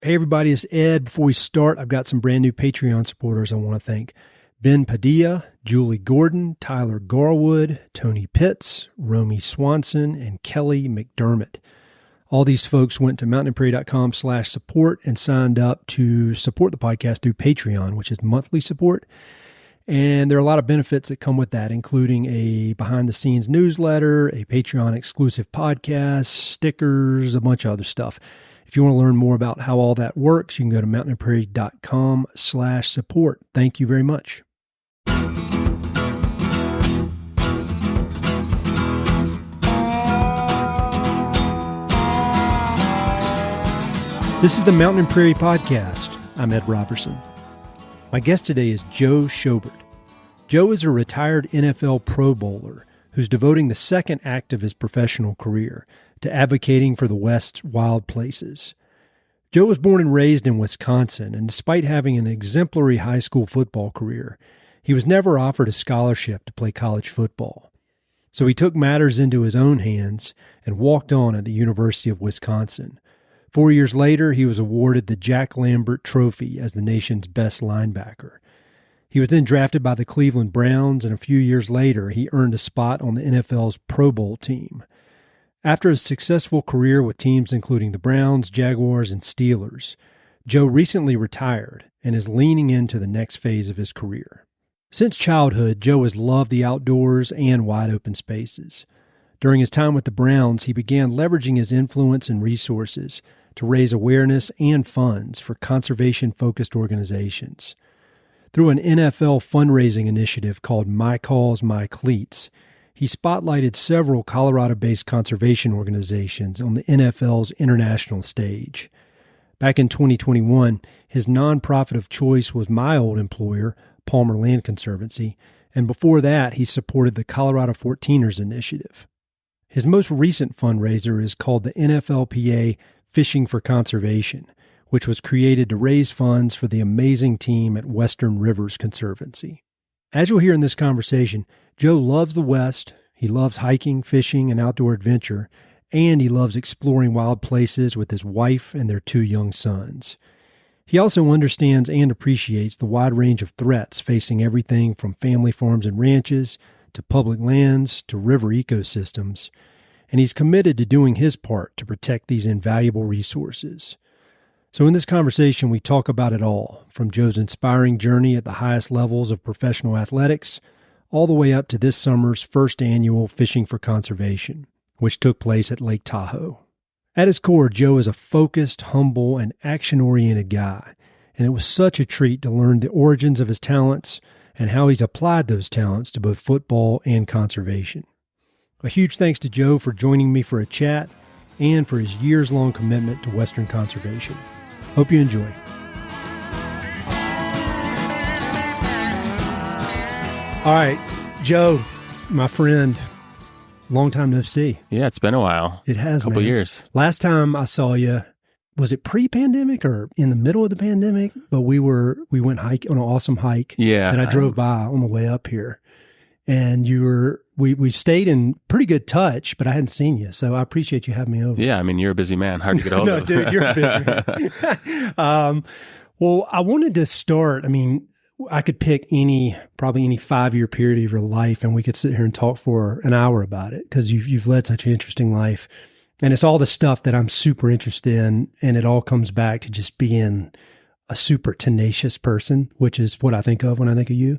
Hey everybody, it's Ed. Before we start, I've got some brand new Patreon supporters I want to thank. Ben Padilla, Julie Gordon, Tyler Garwood, Tony Pitts, Romy Swanson, and Kelly McDermott. All these folks went to mountainandprairie.com/support and signed up to support the podcast through Patreon, which is monthly support. And there are a lot of benefits that come with that, including a behind-the-scenes newsletter, a Patreon-exclusive podcast, stickers, a bunch of other stuff. If you want to learn more about how all that works, you can go to mountainandprairie.com/support. Thank you very much. This is the Mountain and Prairie Podcast. I'm Ed Robertson. My guest today is Joe Schobert. Joe is a retired NFL Pro Bowler who's devoting the second act of his professional career to advocating for the West's wild places. Joe was born and raised in Wisconsin, and despite having an exemplary high school football career, he was never offered a scholarship to play college football. So he took matters into his own hands and walked on at the University of Wisconsin. 4 years later, he was awarded the Jack Lambert Trophy as the nation's best linebacker. He was then drafted by the Cleveland Browns, and a few years later, he earned a spot on the NFL's Pro Bowl team. After a successful career with teams including the Browns, Jaguars, and Steelers, Joe recently retired and is leaning into the next phase of his career. Since childhood, Joe has loved the outdoors and wide open spaces. During his time with the Browns, he began leveraging his influence and resources to raise awareness and funds for conservation-focused organizations. Through an NFL fundraising initiative called My Cause, My Cleats, he spotlighted several Colorado-based conservation organizations on the NFL's international stage. Back in 2021, his nonprofit of choice was my old employer, Palmer Land Conservancy, and before that, he supported the Colorado 14ers initiative. His most recent fundraiser is called the NFLPA Fishing for Conservation, which was created to raise funds for the amazing team at Western Rivers Conservancy. As you'll hear in this conversation, Joe loves the West, he loves hiking, fishing, and outdoor adventure, and he loves exploring wild places with his wife and their 2 young sons. He also understands and appreciates the wide range of threats facing everything from family farms and ranches to public lands to river ecosystems, and he's committed to doing his part to protect these invaluable resources. So in this conversation, we talk about it all, from Joe's inspiring journey at the highest levels of professional athletics, all the way up to this summer's first annual Fishing for Conservation, which took place at Lake Tahoe. At his core, Joe is a focused, humble, and action-oriented guy, and it was such a treat to learn the origins of his talents and how he's applied those talents to both football and conservation. A huge thanks to Joe for joining me for a chat and for his years-long commitment to Western conservation. Hope you enjoy. All right, Joe, my friend, long time no see. Yeah, it's been a while. It has, a couple years. Last time I saw you, was it pre-pandemic or in the middle of the pandemic? But we went hiking on an awesome hike. Yeah, and I drove by on the way up here, and we stayed in pretty good touch, but I hadn't seen you, so I appreciate you having me over. Yeah, I mean, you're a busy man. Hard to get hold of. No, dude, you're a busy man. Well, I wanted to start. I mean, I could pick probably any 5-year period of your life, and we could sit here and talk for an hour about it because you've led such an interesting life. And it's all the stuff that I'm super interested in, and it all comes back to just being a super tenacious person, which is what I think of when I think of you.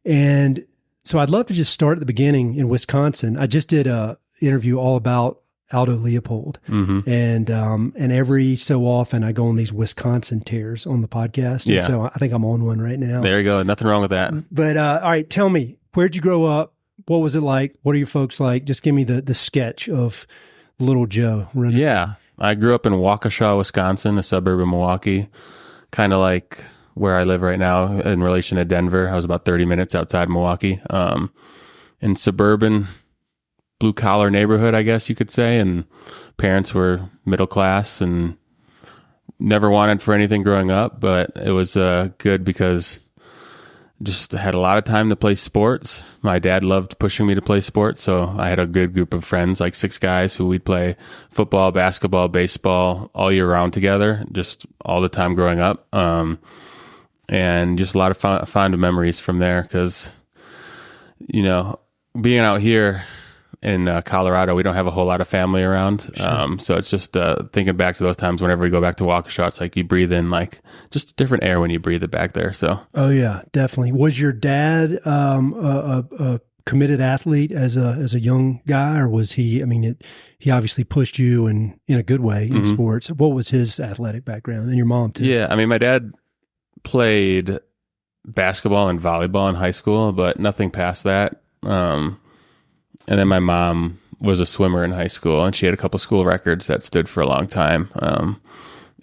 And so I'd love to just start at the beginning in Wisconsin. I just did a interview all about Aldo Leopold, and every so often I go on these Wisconsin tears on the podcast. Yeah. And so I think I'm on one right now. There you go. Nothing wrong with that. But all right, tell me, where'd you grow up? What was it like? What are your folks like? Just give me the sketch of little Joe. Yeah. I grew up in Waukesha, Wisconsin, a suburb of Milwaukee, kind of like where I live right now in relation to Denver. I was about 30 minutes outside Milwaukee, in suburban blue collar neighborhood, I guess you could say. And parents were middle class and never wanted for anything growing up, but it was good because just had a lot of time to play sports. My dad loved pushing me to play sports, so I had a good group of friends, like 6 guys who we'd play football, basketball, baseball all year round together, just all the time growing up. And just a lot of fond memories from there because, you know, being out here in Colorado, we don't have a whole lot of family around. Sure. So it's just thinking back to those times whenever we go back to Waukesha, it's like you breathe in like just different air when you breathe it back there. So. Oh yeah, definitely. Was your dad a committed athlete as a young guy, or was he? I mean, he obviously pushed you in a good way in sports. What was his athletic background, and your mom too? Yeah, I mean, my dad played basketball and volleyball in high school, but nothing past that. And then my mom was a swimmer in high school, and she had a couple school records that stood for a long time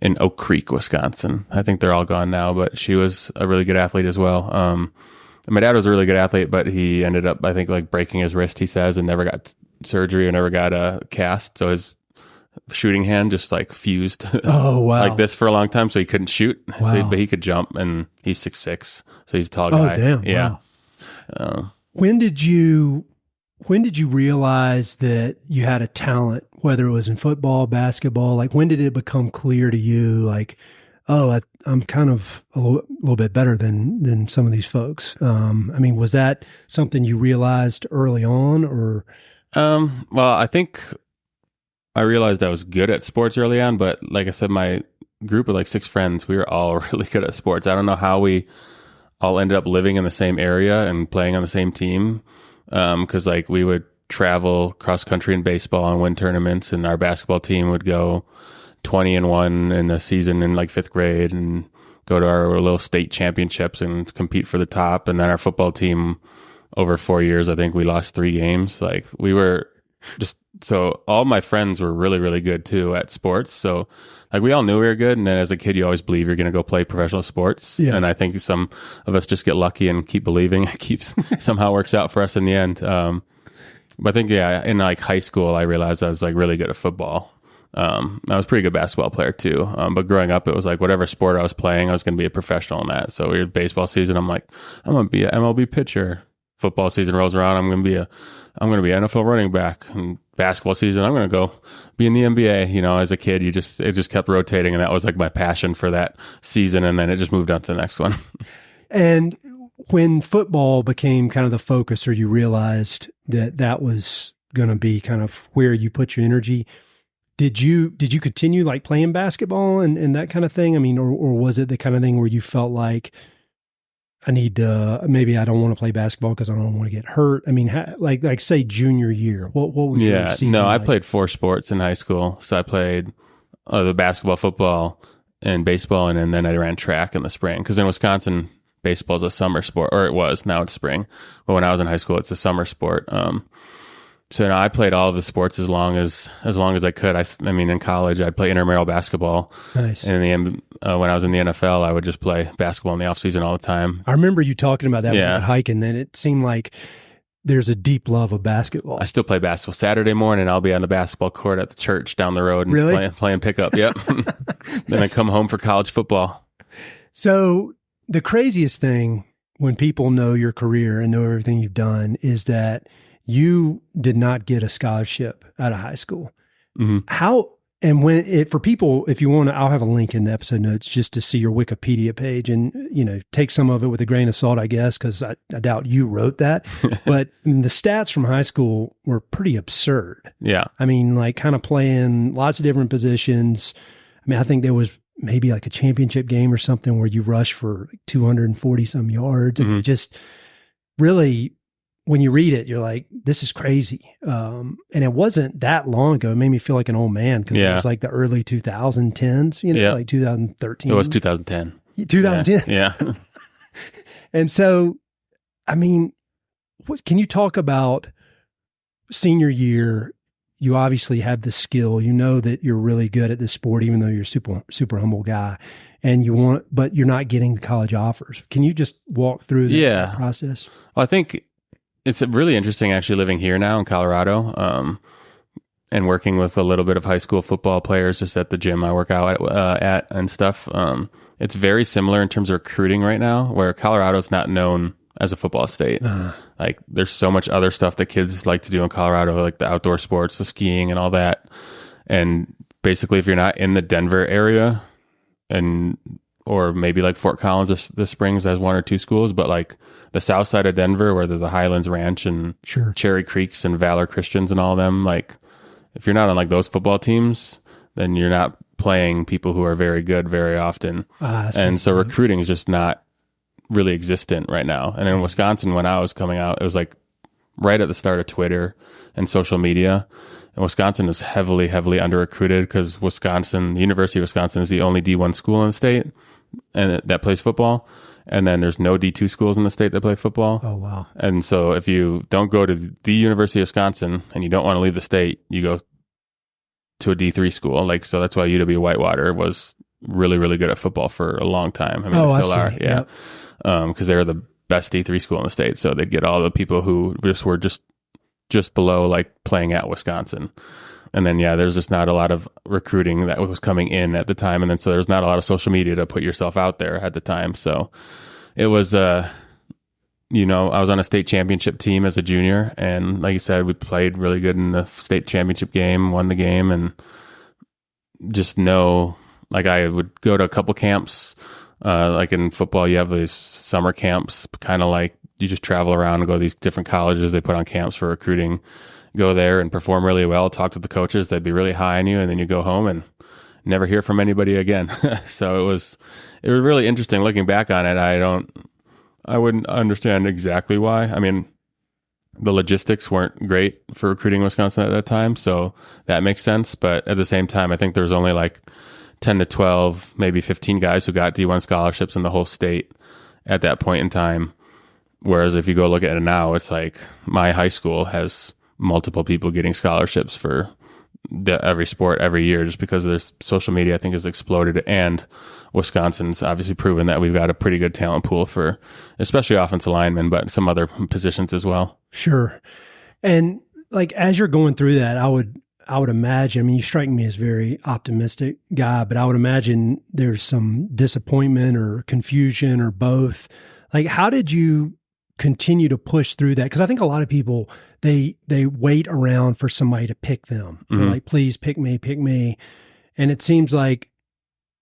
in Oak Creek, Wisconsin. I think they're all gone now, but she was a really good athlete as well. And my dad was a really good athlete, but he ended up, I think, like breaking his wrist, he says, and never got surgery or never got a cast. So his shooting hand just like fused like this for a long time, so he couldn't shoot. Wow. But he could jump, and he's 6'6", so he's a tall guy. Oh, damn. Yeah. Wow. When did you realize that you had a talent, whether it was in football, basketball? Like, when did it become clear to you, like, oh, I'm kind of a little bit better than some of these folks? I mean, was that something you realized early on, or? Well, I think I realized I was good at sports early on, but like I said, my group of like 6 friends, we were all really good at sports. I don't know how we all ended up living in the same area and playing on the same team. Cause like we would travel cross country in baseball and win tournaments, and our basketball team would go 20-1 in the season in like 5th grade and go to our little state championships and compete for the top. And then our football team, over 4 years, I think we lost 3 games. Like we were just, so all my friends were really, really good too at sports. So like we all knew we were good. And then as a kid, you always believe you're going to go play professional sports. Yeah. And I think some of us just get lucky and keep believing. It keeps somehow works out for us in the end. But I think, yeah, in like high school, I realized I was like really good at football. I was a pretty good basketball player too. But growing up, it was like whatever sport I was playing, I was going to be a professional in that. So we had baseball season. I'm like, I'm going to be an MLB pitcher. Football season rolls around, I'm going to be an NFL running back. And basketball season, I'm going to go be in the NBA. You know, as a kid, it just kept rotating, and that was like my passion for that season. And then it just moved on to the next one. And when football became kind of the focus, or you realized that was going to be kind of where you put your energy, did you continue like playing basketball and that kind of thing? I mean, or was it the kind of thing where you felt like, I need maybe I don't want to play basketball because I don't want to get hurt? I mean, like say junior year, what was your season like? I played 4 sports in high school. So I played the basketball, football, and baseball, and then I ran track in the spring. Because in Wisconsin, baseball is a summer sport, or it was. Now it's spring. But when I was in high school, it's a summer sport. So I played all of the sports as long as I could. I mean, in college, I'd play intramural basketball. Nice. And in the when I was in the NFL, I would just play basketball in the off season all the time. I remember you talking about that when you were hiking, and it seemed like there's a deep love of basketball. I still play basketball. Saturday morning, I'll be on the basketball court at the church down the road and playing pickup. Yep. Then I come home for college football. So the craziest thing when people know your career and know everything you've done is that you did not get a scholarship out of high school. Mm-hmm. How, and when for people, if you want to, I'll have a link in the episode notes just to see your Wikipedia page, and, you know, take some of it with a grain of salt, I guess, because I doubt you wrote that. But the stats from high school were pretty absurd. Yeah. I mean, like kind of playing lots of different positions. I mean, I think there was maybe like a championship game or something where you rush for 240 some yards. Mm-hmm. And just really, when you read it, you're like, this is crazy. And it wasn't that long ago. It made me feel like an old man, because it was like the early 2010s, you know, like 2013. It was 2010. 2010. Yeah. And so, I mean, what can you talk about senior year? You obviously have the skill. You know that you're really good at this sport, even though you're a super humble guy, and but you're not getting the college offers. Can you just walk through that process? Well, I think it's really interesting actually living here now in Colorado. and working with a little bit of high school football players just at the gym I work out at and stuff. It's very similar in terms of recruiting right now, where Colorado's not known as a football state. Like there's so much other stuff that kids like to do in Colorado, like the outdoor sports, the skiing and all that. And basically if you're not in the Denver area or maybe like Fort Collins or the Springs has one or two schools, but like the south side of Denver where there's the Highlands Ranch and Cherry Creeks and Valor Christians and all of them, like if you're not on like those football teams, then you're not playing people who are very good very often. And so recruiting is just not really existent right now. And in Wisconsin, when I was coming out, it was like right at the start of Twitter and social media. And Wisconsin is heavily, heavily under recruited because the University of Wisconsin is the only D1 school in the state and that plays football. And then there's no D2 schools in the state that play football. Oh, wow. And so if you don't go to the University of Wisconsin and you don't want to leave the state, you go to a D3 school. Like, so that's why UW Whitewater was really, really good at football for a long time. I mean, they still are. Yeah. Because they were the best D3 school in the state. So they'd get all the people who were just below, like playing at Wisconsin. And then, there's just not a lot of recruiting that was coming in at the time. And then, so there's not a lot of social media to put yourself out there at the time. So it was, I was on a state championship team as a junior. And like you said, we played really good in the state championship game, won the game, and just like I would go to a couple camps. Like in football, you have these summer camps, kind of like you just travel around and go to these different colleges. They put on camps for recruiting, go there and perform really well, talk to the coaches. They'd be really high on you. And then you go home and never hear from anybody again. So it was really interesting looking back on it. I wouldn't understand exactly why. I mean, the logistics weren't great for recruiting Wisconsin at that time. So that makes sense. But at the same time, I think there was only like 10 to 12, maybe 15 guys who got D1 scholarships in the whole state at that point in time. Whereas if you go look at it now, it's like my high school has multiple people getting scholarships for every sport every year just because there's social media, I think, has exploded. And Wisconsin's obviously proven that we've got a pretty good talent pool for especially offensive linemen, but some other positions as well. Sure. And like, as you're going through that, I would imagine, I mean, you strike me as a very optimistic guy, but I would imagine there's some disappointment or confusion or both. Like, how did you continue to push through that? Because I think a lot of people, they wait around for somebody to pick them. Mm-hmm. They're like, please pick me. And it seems like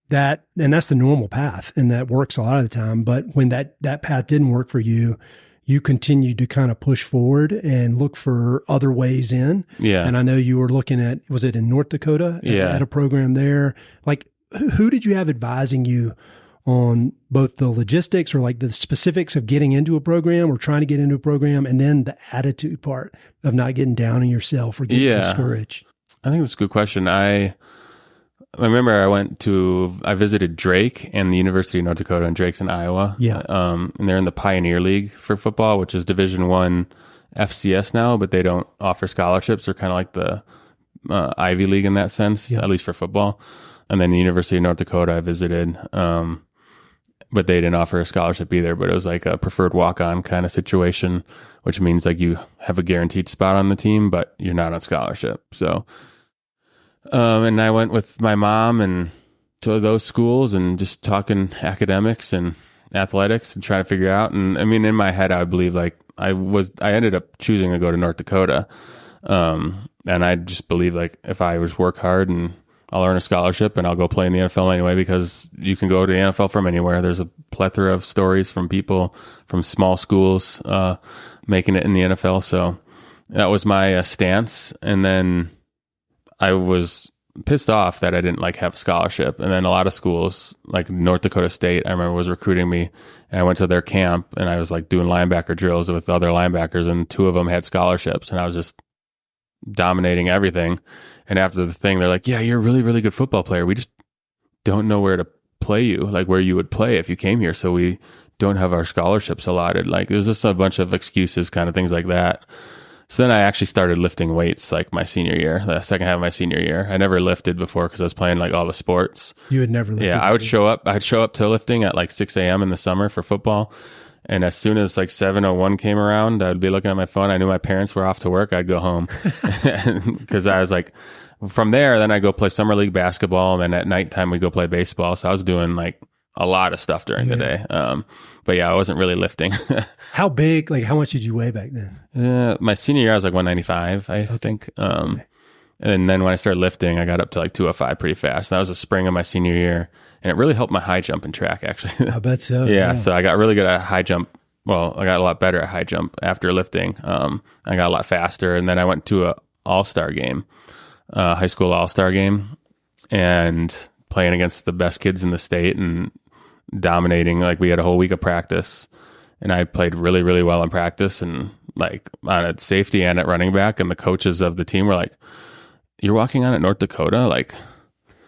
that, and that's the normal path, and that works a lot of the time. But when that path didn't work for you, you continued to kind of push forward and look for other ways in. Yeah. And I know you were looking at, was it in North Dakota? At a program there? Like, who did you have advising you on both the logistics or like the specifics of getting into a program or trying to get into a program, and then the attitude part of not getting down on yourself or getting discouraged? I think that's a good question. I remember I visited Drake and the University of North Dakota, and Drake's in Iowa. Yeah. And they're in the Pioneer League for football, which is Division I FCS now, but they don't offer scholarships. They're kind of like the Ivy League in that sense, at least for football. And then the University of North Dakota I visited, but they didn't offer a scholarship either, but it was like a preferred walk-on kind of situation, which means like you have a guaranteed spot on the team, but you're not on scholarship. So, and I went with my mom and to those schools and just talking academics and athletics and trying to figure out. And I mean, in my head, I believe like I ended up choosing to go to North Dakota. And I just believe like if I just work hard and I'll earn a scholarship and I'll go play in the NFL anyway, because you can go to the NFL from anywhere. There's a plethora of stories from people from small schools making it in the NFL. So that was my stance. And then I was pissed off that I didn't like have a scholarship. And then a lot of schools like North Dakota State, I remember, was recruiting me, and I went to their camp and I was like doing linebacker drills with other linebackers, and two of them had scholarships, and I was just dominating everything. And after the thing, they're like, yeah, you're a really, really good football player. We just don't know where to play you, like where you would play if you came here. So we don't have our scholarships allotted. Like there's just a bunch of excuses, kind of things like that. So then I actually started lifting weights like my senior year, the second half of my senior year. I never lifted before because I was playing like all the sports. You had never lifted? Yeah, I'd show up to lifting at like 6 a.m. in the summer for football. And as soon as like 7:01 came around, I'd be looking at my phone. I knew my parents were off to work. I'd go home because I was like, from there, then I go play summer league basketball. And then at nighttime, we go play baseball. So I was doing like a lot of stuff during the day. But yeah, I wasn't really lifting. How big, like how much did you weigh back then? My senior year, I was like 195, I think. And then when I started lifting, I got up to like 205 pretty fast. That was the spring of my senior year. And it really helped my high jump and track, actually. I bet so. Yeah. So I got really good at high jump. Well, I got a lot better at high jump after lifting. I got a lot faster. And then I went to a all-star game, high school all-star game, and playing against the best kids in the state and dominating. Like we had a whole week of practice, and I played really, really well in practice and like on a safety and at running back. And the coaches of the team were like, "You're walking on at North Dakota? Like,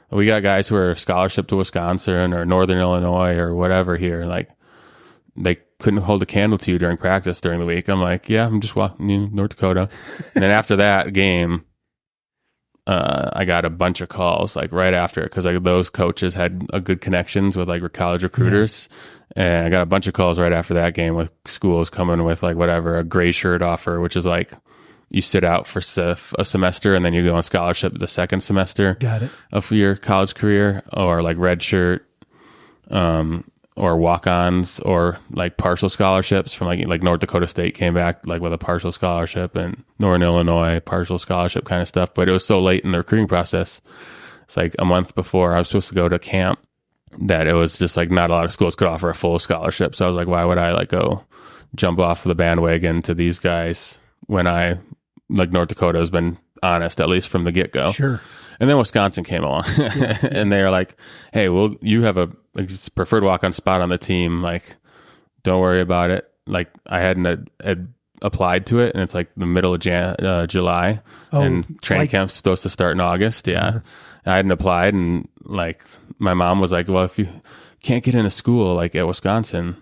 we got guys who are scholarship to Wisconsin or Northern Illinois or whatever here. Like, they couldn't hold a candle to you during practice during the week." I'm like, "Yeah, I'm just walking in North Dakota." And then after that game, I got a bunch of calls like right after it because like those coaches had a good connections with like college recruiters. And I got a bunch of calls right after that game with schools coming with like whatever, a gray shirt offer, which is like you sit out for a semester and then you go on scholarship the second semester of your college career, or like red shirt, or walk-ons, or like partial scholarships from like North Dakota State came back like with a partial scholarship, and Northern Illinois partial scholarship kind of stuff. But it was so late in the recruiting process. It's like a month before I was supposed to go to camp that it was just like not a lot of schools could offer a full scholarship. So I was like, why would I like go jump off the bandwagon to these guys when I like North Dakota has been honest, at least from the get-go. Sure. And then Wisconsin came along and they were like, "Hey, well, you have a preferred walk-on spot on the team. Like, don't worry about it." Like I hadn't applied to it, and it's like the middle of July, and training camp's supposed to start in August. Yeah. I hadn't applied, and like my mom was like, "Well, if you can't get into school like at Wisconsin,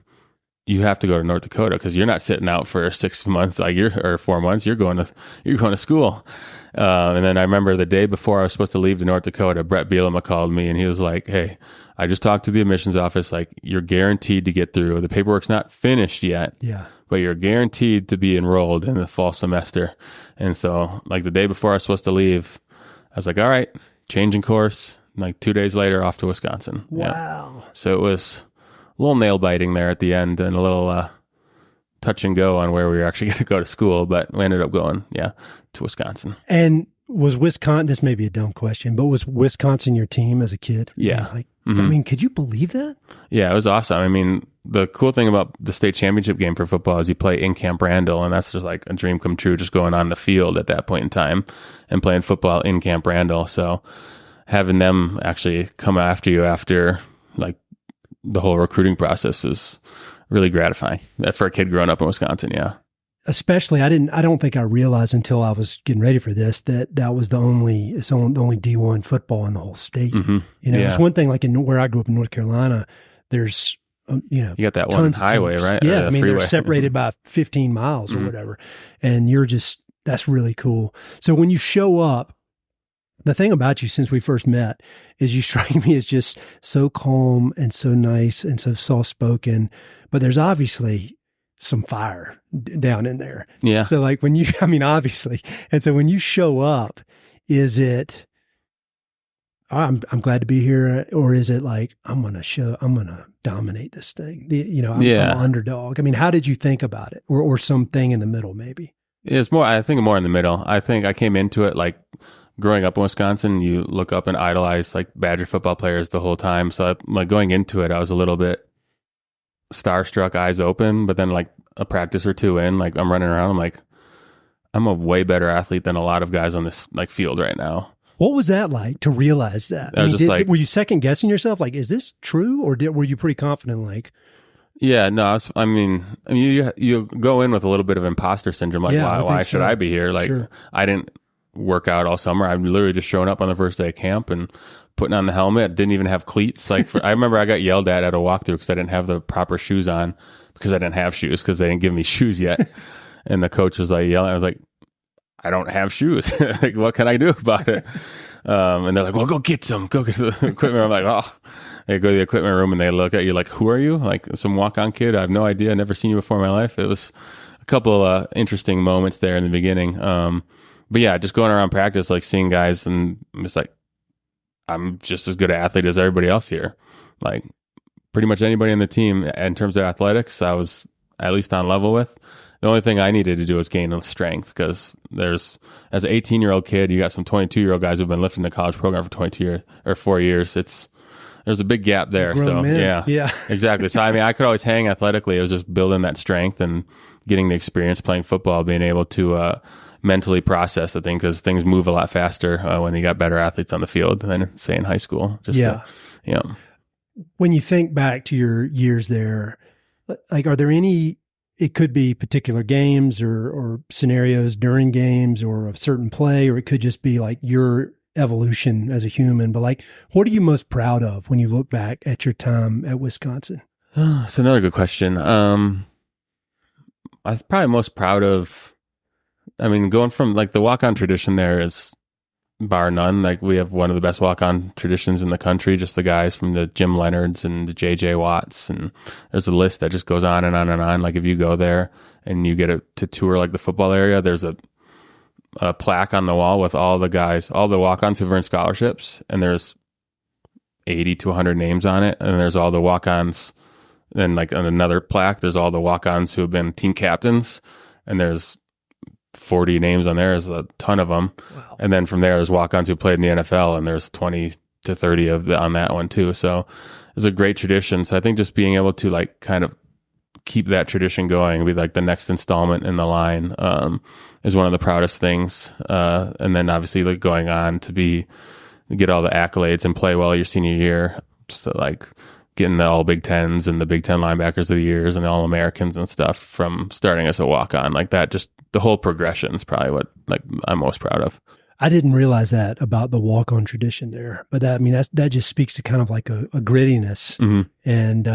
you have to go to North Dakota because you're not sitting out for 6 months, like or 4 months. You're going to school." And then I remember the day before I was supposed to leave to North Dakota, Brett Bielema called me and he was like, "Hey, I just talked to the admissions office. Like, you're guaranteed to get through. The paperwork's not finished yet, but you're guaranteed to be enrolled in the fall semester." And so like the day before I was supposed to leave, I was like, "All right, changing course." And like 2 days later, off to Wisconsin. Wow. Yeah. So it was a little nail biting there at the end and a little touch and go on where we were actually going to go to school, but we ended up going, to Wisconsin. And was Wisconsin, this may be a dumb question, but was Wisconsin your team as a kid? Yeah. Like, I mean, could you believe that? Yeah, it was awesome. I mean, the cool thing about the state championship game for football is you play in Camp Randall, and that's just like a dream come true, just going on the field at that point in time and playing football in Camp Randall. So having them actually come after you after like the whole recruiting process is really gratifying for a kid growing up in Wisconsin. Yeah. Especially, I don't think I realized until I was getting ready for this that was the only D1 football in the whole state. Mm-hmm. You know, it's one thing like in where I grew up in North Carolina, there's, you got that one highway, right? Yeah. I mean, they're separated by 15 miles or whatever. And that's really cool. So when you show up, the thing about you since we first met is you strike me as just so calm and so nice and so soft-spoken, but there's obviously some fire down in there. Yeah. So like obviously. And so when you show up, is it, I'm glad to be here, or is it like, I'm going to dominate this thing? I'm an underdog. I mean, how did you think about it? Or something in the middle, maybe? It's more, I think more in the middle. I think I came into it like, growing up in Wisconsin, you look up and idolize like Badger football players the whole time. So like going into it, I was a little bit starstruck, eyes open, but then like a practice or two in, like I'm running around, I'm like, I'm a way better athlete than a lot of guys on this like field right now. What was that like to realize that? Were you second guessing yourself? Like, is this true? Or were you pretty confident? Like, yeah, no, I mean, you go in with a little bit of imposter syndrome. Like, why should I be here? Like, I didn't work out all summer. I'm literally just showing up on the first day of camp and putting on the helmet. Didn't even have cleats. Like I remember I got yelled at a walkthrough because I didn't have the proper shoes on because I didn't have shoes because they didn't give me shoes yet. And the coach was like yelling. I was like, I don't have shoes. Like, what can I do about it? And they're like, well, go get some. Go get the equipment. I'm like, oh. they go to the equipment room and they look at you like, who are you? Like some walk-on kid. I have no idea. Never seen you before in my life. It was a couple interesting moments there in the beginning. But yeah, just going around practice, like seeing guys, and I'm just like, I'm just as good an athlete as everybody else here. Like pretty much anybody on the team in terms of athletics, I was at least on level with. The only thing I needed to do was gain strength, because as an 18-year-old kid, you got some 22-year-old guys who've been lifting the college program for 22 years or 4 years. There's a big gap there. So yeah, exactly. So I mean, I could always hang athletically. It was just building that strength and getting the experience playing football, being able to mentally process the thing, because things move a lot faster when you got better athletes on the field than say in high school. When you think back to your years there, like, are there any, it could be particular games or scenarios during games or a certain play, or it could just be like your evolution as a human, but like, what are you most proud of when you look back at your time at Wisconsin? It's another good question. I'm probably most proud of, I mean, going from like the walk-on tradition there is bar none. Like we have one of the best walk-on traditions in the country, just the guys from the Jim Leonards and the JJ Watts. And there's a list that just goes on and on and on. Like if you go there and you get to tour like the football area, there's a plaque on the wall with all the guys, all the walk-ons who've earned scholarships. And there's 80 to 100 names on it. And there's all the walk-ons. Then like on another plaque, there's all the walk-ons who have been team captains. And there's 40 names on there. There's a ton of them. Wow. And then from there, there's walk-ons who played in the NFL, and there's 20 to 30 on that one too. So it's a great tradition. So I think just being able to like kind of keep that tradition going, be like the next installment in the line, is one of the proudest things. And then obviously like going on to get all the accolades and play well your senior year. So like getting the all Big Tens and the Big Ten linebackers of the years and the All-Americans and stuff from starting as a walk-on, like that, just the whole progression is probably what like I'm most proud of. I didn't realize that about the walk-on tradition there, but that, I mean, that just speaks to kind of like a grittiness, and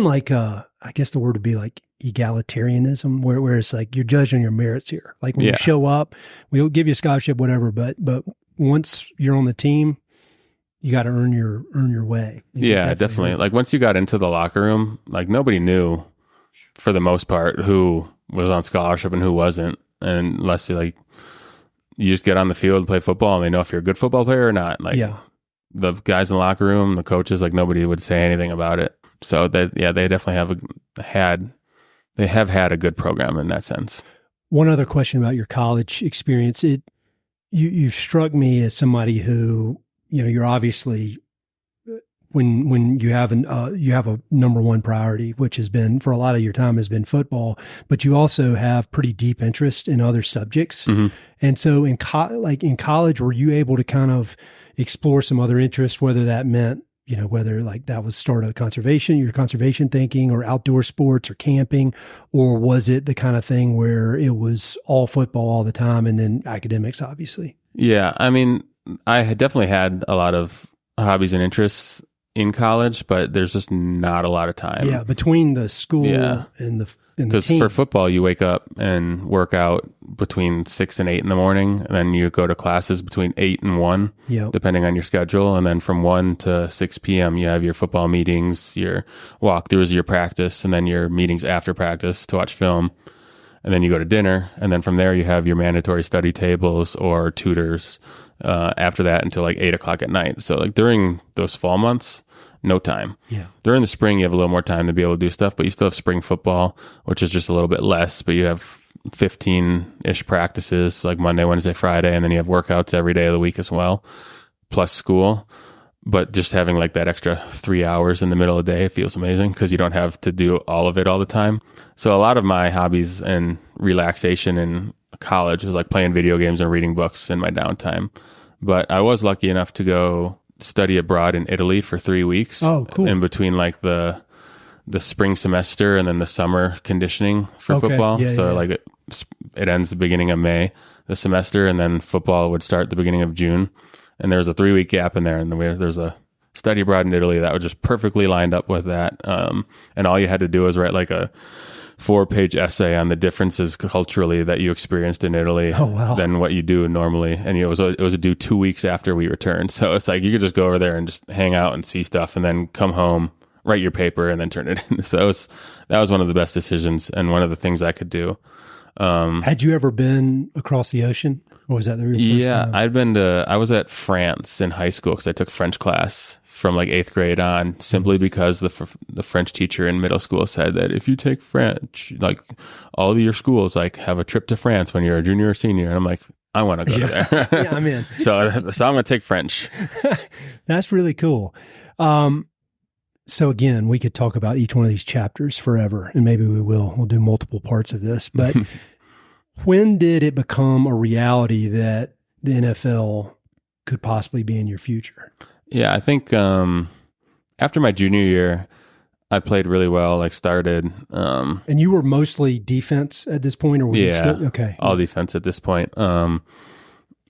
like, I guess the word would be like egalitarianism, where it's like you're judged on your merits here. Like when you show up, we'll give you a scholarship, whatever, but once you're on the team, you got to earn your way. Definitely. Like once you got into the locker room, like nobody knew for the most part who was on scholarship and who wasn't. And unless you just get on the field and play football and they know if you're a good football player or not. Like the guys in the locker room, the coaches, like nobody would say anything about it. So they definitely have had a good program in that sense. One other question about your college experience. You've struck me as somebody who, you're obviously, when you have a number one priority, which has been for a lot of your time has been football, but you also have pretty deep interest in other subjects. Mm-hmm. And so in college, were you able to kind of explore some other interests, whether that meant, whether like that was start of your conservation thinking or outdoor sports or camping, or was it the kind of thing where it was all football all the time and then academics, obviously? Yeah. I mean, I had definitely had a lot of hobbies and interests in college, but there's just not a lot of time. Yeah, between the school and the team. Because for football, you wake up and work out between 6 and 8 in the morning, and then you go to classes between 8 and 1, depending on your schedule. And then from 1 to 6 p.m., you have your football meetings, your walkthroughs, your practice, and then your meetings after practice to watch film. And then you go to dinner, and then from there you have your mandatory study tables or tutors after that until like 8 o'clock at night. So like during those fall months, no time. Yeah. During the spring, you have a little more time to be able to do stuff, but you still have spring football, which is just a little bit less, but you have 15-ish practices like Monday, Wednesday, Friday, and then you have workouts every day of the week as well, plus school. But just having like that extra 3 hours in the middle of the day feels amazing because you don't have to do all of it all the time. So a lot of my hobbies and relaxation in college was like playing video games and reading books in my downtime. But I was lucky enough to go study abroad in Italy for 3 weeks. Oh, cool. In between like the spring semester and then the summer conditioning for football. Like it ends the beginning of May, the semester, and then football would start the beginning of June. And there was a 3-week gap in there, and there's a study abroad in Italy that was just perfectly lined up with that. And all you had to do was write like a 4-page essay on the differences culturally that you experienced in Italy than what you do normally. And it was due 2 weeks after we returned. So it's like you could just go over there and just hang out and see stuff and then come home, write your paper, and then turn it in. So that was one of the best decisions and one of the things I could do. Had you ever been across the ocean? Or was that your first time? I was at France in high school because I took French class from like 8th grade on, simply because the French teacher in middle school said that if you take French, like all of your schools like have a trip to France when you're a junior or senior. And I'm like, I want to go there. Yeah, I'm in. So I'm going to take French. That's really cool. So again, we could talk about each one of these chapters forever, and maybe we will. We'll do multiple parts of this. But when did it become a reality that the NFL could possibly be in your future? Yeah, I think after my junior year, I played really well, like started. And you were mostly defense at this point? Or were you still, okay. All defense at this point.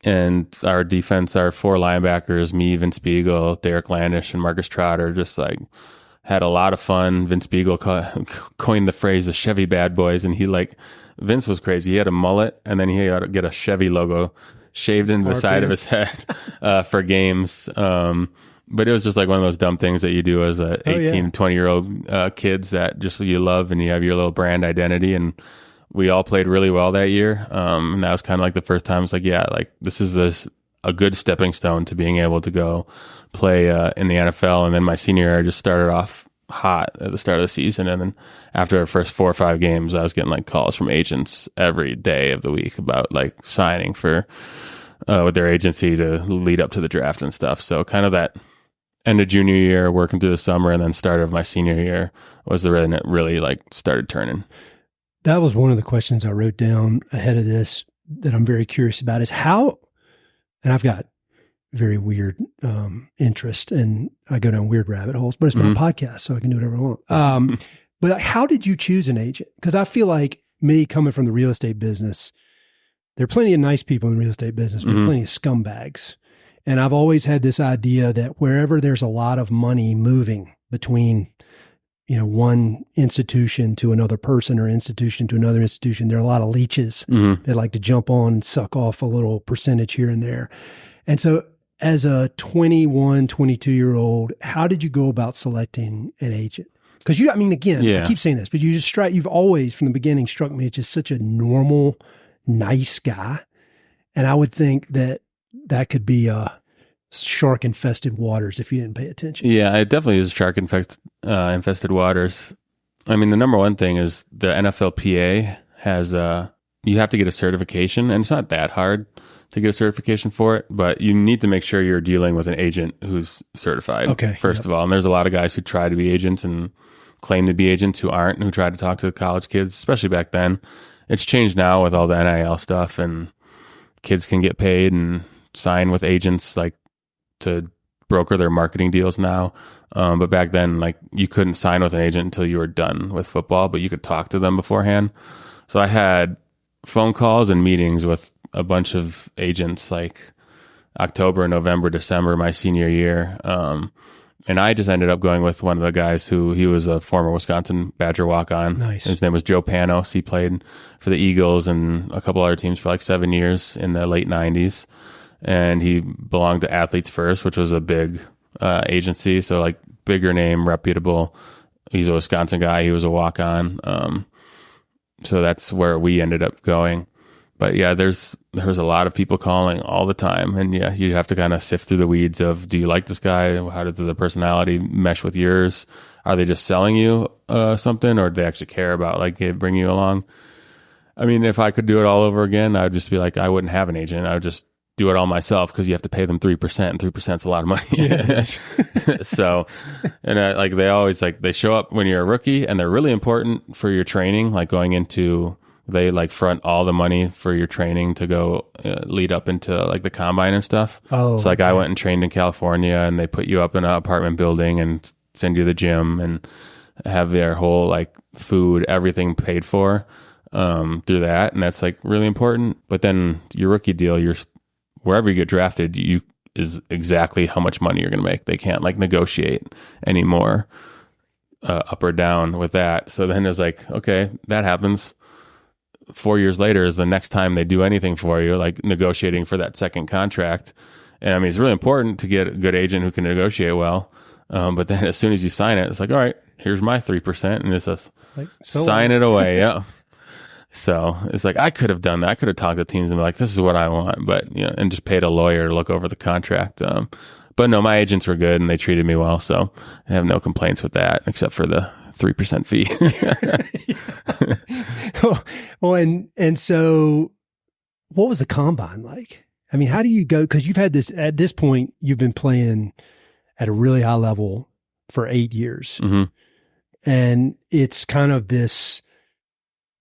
And our defense, our 4 linebackers, me, Vince Beagle, Derek Landish, and Marcus Trotter, just like had a lot of fun. Vince Beagle coined the phrase the Chevy bad boys. And Vince was crazy. He had a mullet, and then he had to get a Chevy logo shaved into the side of his head for games. But it was just like one of those dumb things that you do as a 18, 20-year-old kids that just you love, and you have your little brand identity. And we all played really well that year. And that was kind of like the first time it's like, yeah, like this is a good stepping stone to being able to go play in the NFL. And then my senior year, I just started off hot at the start of the season. And then after our first 4 or 5 games, I was getting like calls from agents every day of the week about like signing for with their agency to lead up to the draft and stuff. So kind of that end of junior year, working through the summer, and then start of my senior year was the when it really like started turning. That was one of the questions I wrote down ahead of this that I'm very curious about is how, and I've got very weird interest and I go down weird rabbit holes, but it's my podcast, so I can do whatever I want. But how did you choose an agent? Because I feel like me coming from the real estate business, there are plenty of nice people in the real estate business, but plenty of scumbags. And I've always had this idea that wherever there's a lot of money moving between, one institution to another person or institution to another institution, there are a lot of leeches that like to jump on and suck off a little percentage here and there. And so as a 21, 22-year-old, how did you go about selecting an agent? Because I keep saying this, but you've always from the beginning struck me as just such a normal, nice guy. And I would think that could be shark infested waters if you didn't pay attention. Yeah, it definitely is shark infested waters. I mean, the number one thing is the NFLPA has you have to get a certification, and it's not that hard to get a certification for it, but you need to make sure you're dealing with an agent who's certified. Okay. First of all, and there's a lot of guys who try to be agents and claim to be agents who aren't, and who try to talk to the college kids, especially back then. It's changed now with all the NIL stuff, and kids can get paid and sign with agents like to broker their marketing deals now. But back then, like you couldn't sign with an agent until you were done with football, but you could talk to them beforehand. So I had phone calls and meetings with a bunch of agents like October, November, December, my senior year. And I just ended up going with one of the guys he was a former Wisconsin Badger walk-on. Nice. His name was Joe Panos. He played for the Eagles and a couple other teams for like 7 years in the late 90s. And he belonged to Athletes First, which was a big agency. So like bigger name, reputable. He's a Wisconsin guy. He was a walk-on. So that's where we ended up going. But yeah, there's a lot of people calling all the time. And yeah, you have to kind of sift through the weeds of, do you like this guy? How does the personality mesh with yours? Are they just selling you something, or do they actually care about like bring you along? I mean, if I could do it all over again, I would just be like, I wouldn't have an agent. I would just do it all myself, because you have to pay them 3%, and 3% is a lot of money. Yeah. So, and like they always they show up when you're a rookie, and they're really important for your training, like going into, they like front all the money for your training to go lead up into like the combine and stuff. Oh, so like I went and trained in California, and they put you up in an apartment building and send you to the gym and have their whole like food, everything paid for through that. And that's like really important. But then your rookie deal, wherever you get drafted, is exactly how much money you're going to make. They can't like negotiate anymore. up or down with that. So then it's like, okay, that happens. 4 years later is the next time they do anything for you, like negotiating for that second contract. And I mean, it's really important to get a good agent who can negotiate well. But then as soon as you sign it, it's like, all right, here's my 3%. And it's just sign it away. Yeah. So it's like, I could have done that. I could have talked to teams and be like, this is what I want, but and just paid a lawyer to look over the contract. But no, my agents were good and they treated me well. So I have no complaints with that except for the 3% fee. Well, and so what was the combine like? I mean, how do you go? Because you've had this, at this point, you've been playing at a really high level for 8 years. Mm-hmm. And it's kind of this,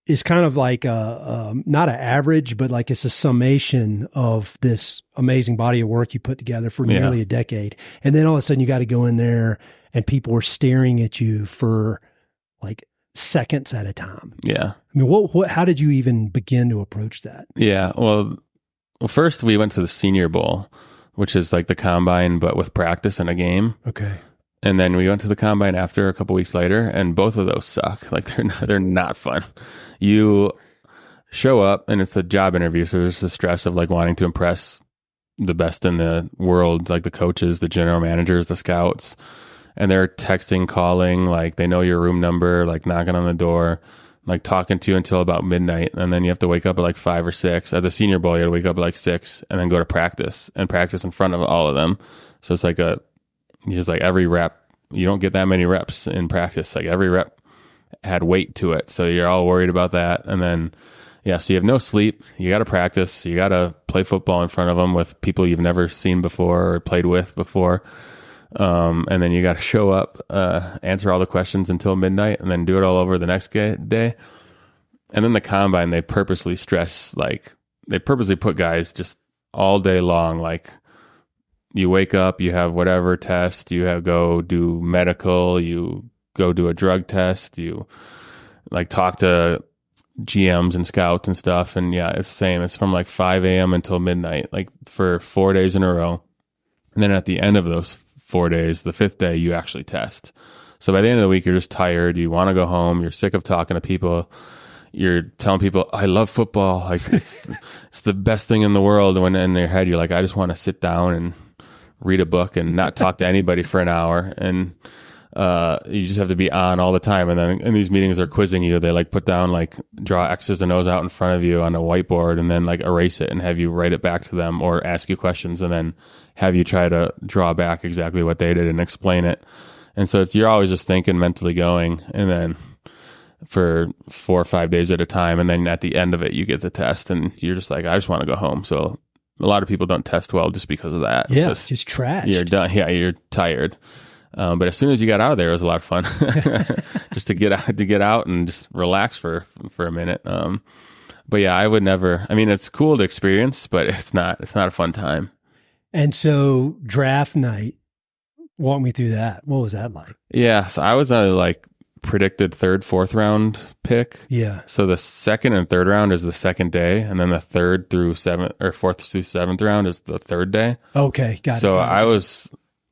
it's kind of like not an average, but like it's a summation of this amazing body of work you put together for nearly a decade. And then all of a sudden you got to go in there and people are staring at you for like seconds at a time. Yeah. I mean, how did you even begin to approach that? Yeah. Well, first we went to the Senior Bowl, which is like the combine, but with practice and a game. Okay. And then we went to the combine after a couple weeks later, and both of those suck. Like they're not fun. You show up and it's a job interview. So there's the stress of like wanting to impress the best in the world, like the coaches, the general managers, the scouts, and they're texting, calling, like they know your room number, like knocking on the door, like talking to you until about midnight. And then you have to wake up at like 5 or 6. At the Senior Bowl, you have to wake up at like 6 and then go to practice and practice in front of all of them. So it's like just like every rep, you don't get that many reps in practice. Like every rep had weight to it. So you're all worried about that. And then, so you have no sleep. You got to practice. You got to play football in front of them with people you've never seen before or played with before. And then you got to show up, answer all the questions until midnight and then do it all over the next day. And then the combine, they purposely stress, like they purposely put guys just all day long, like, you wake up, you have whatever test, you go do medical, you go do a drug test, you like talk to GMs and scouts and stuff. And it's the same. It's from like 5 a.m. until midnight, like for 4 days in a row. And then at the end of those 4 days, the 5th day, you actually test. So by the end of the week, you're just tired. You want to go home. You're sick of talking to people. You're telling people, I love football. Like it's the best thing in the world. And when in your head, you're like, I just want to sit down and read a book and not talk to anybody for an hour. And you just have to be on all the time. And then in these meetings, they're quizzing you. They like put down, like draw X's and O's out in front of you on a whiteboard and then like erase it and have you write it back to them or ask you questions and then have you try to draw back exactly what they did and explain it. And so you're always just thinking, mentally going, and then for 4 or 5 days at a time. And then at the end of it, you get the test and you're just like, I just want to go home. So a lot of people don't test well just because of that. Yeah, it's just trash. You're done. Yeah, you're tired. But as soon as you got out of there, it was a lot of fun just to get out and just relax for a minute. But yeah, I would never. I mean, it's cool to experience, but it's not a fun time. And so draft night, walk me through that. What was that like? Yeah, so I was like predicted 3rd, 4th round pick. Yeah. So the 2nd and 3rd round is the 2nd day, and then the 3rd through 7th or 4th through 7th round is the 3rd day. Okay, got it. So I was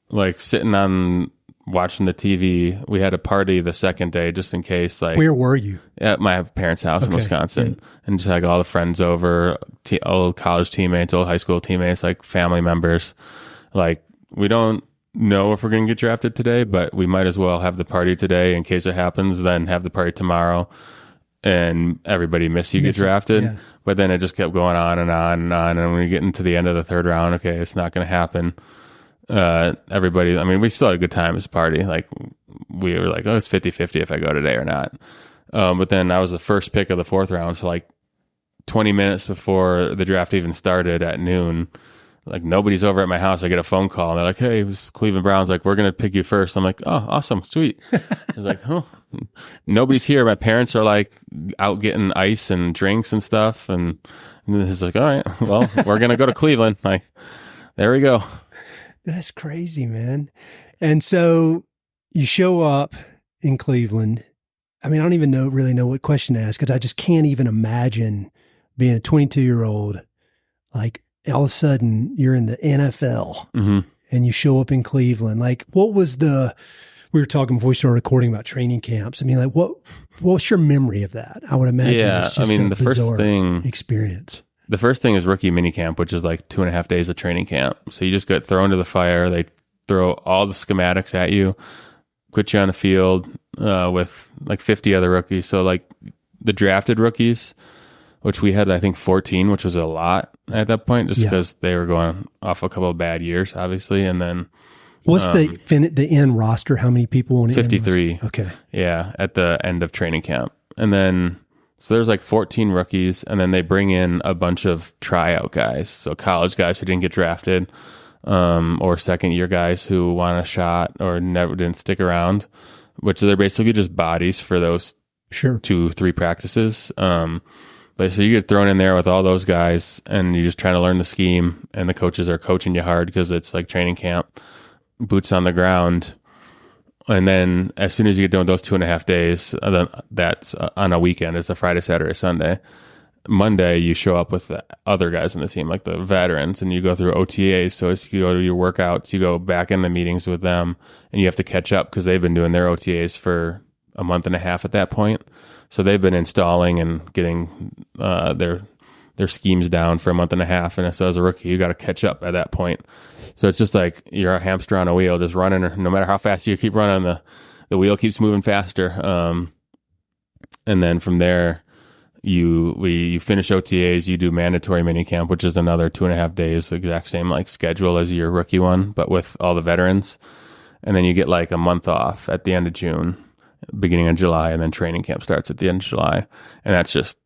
like sitting on watching the TV. We had a party the 2nd day just in case. Like, where were you? At my parents' house in Wisconsin, and just like all the friends over, old college teammates, old high school teammates, like family members. Like, we don't know if we're going to get drafted today, but we might as well have the party today in case it happens, then have the party tomorrow and everybody get drafted. Yeah. But then it just kept going on and on and on. And when we get into the end of the 3rd round, okay, it's not going to happen. Everybody, I mean, we still had a good time as a party. Like we were like, oh, it's 50-50 if I go today or not. But then I was the first pick of the 4th round. So like 20 minutes before the draft even started at noon, like nobody's over at my house. I get a phone call and they're like, hey, it was Cleveland Browns. Like, we're going to pick you first. I'm like, oh, awesome. Sweet. I was like, oh, nobody's here. My parents are like out getting ice and drinks and stuff. And it's like, all right, well, we're going to go to Cleveland. Like, there we go. That's crazy, man. And so you show up in Cleveland. I mean, I don't even really know what question to ask because I just can't even imagine being a 22-year-old, like, all of a sudden you're in the NFL and you show up in Cleveland. Like, what was the We were talking before we started recording about training camps. I mean, like, what's your memory of that? I would imagine it's just a bizarre experience. The first thing is rookie minicamp, which is like 2.5 days of training camp. So you just get thrown to the fire. They throw all the schematics at you, put you on the field with like 50 other rookies. So like the drafted rookies, which we had, I think 14, which was a lot at that point, just because they were going off a couple of bad years, obviously. And then what's the end roster? How many people on it? 53. Okay. Yeah, at the end of training camp. And then, so there's like 14 rookies, and then they bring in a bunch of tryout guys. So college guys who didn't get drafted, or second year guys who want a shot or never didn't stick around, which they're basically just bodies for those 2-3 practices. But so you get thrown in there with all those guys, and you're just trying to learn the scheme, and the coaches are coaching you hard because it's like training camp, boots on the ground. And then as soon as you get done with those 2.5 days, then that's on a weekend. It's a Friday, Saturday, Sunday. Monday, you show up with the other guys on the team, like the veterans, and you go through OTAs. So as you go to your workouts, you go back in the meetings with them, and you have to catch up because they've been doing their OTAs for a month and a half at that point. So they've been installing and getting their schemes down for a month and a half. And so as a rookie, you got to catch up at that point. So it's just like you're a hamster on a wheel, just running. No matter how fast you keep running, the wheel keeps moving faster. And then from there, you finish OTAs, you do mandatory minicamp, which is another 2.5 days, the exact same like schedule as your rookie one, but with all the veterans. And then you get like a month off at the end of June, beginning of July, and then training camp starts at the end of July. And that's just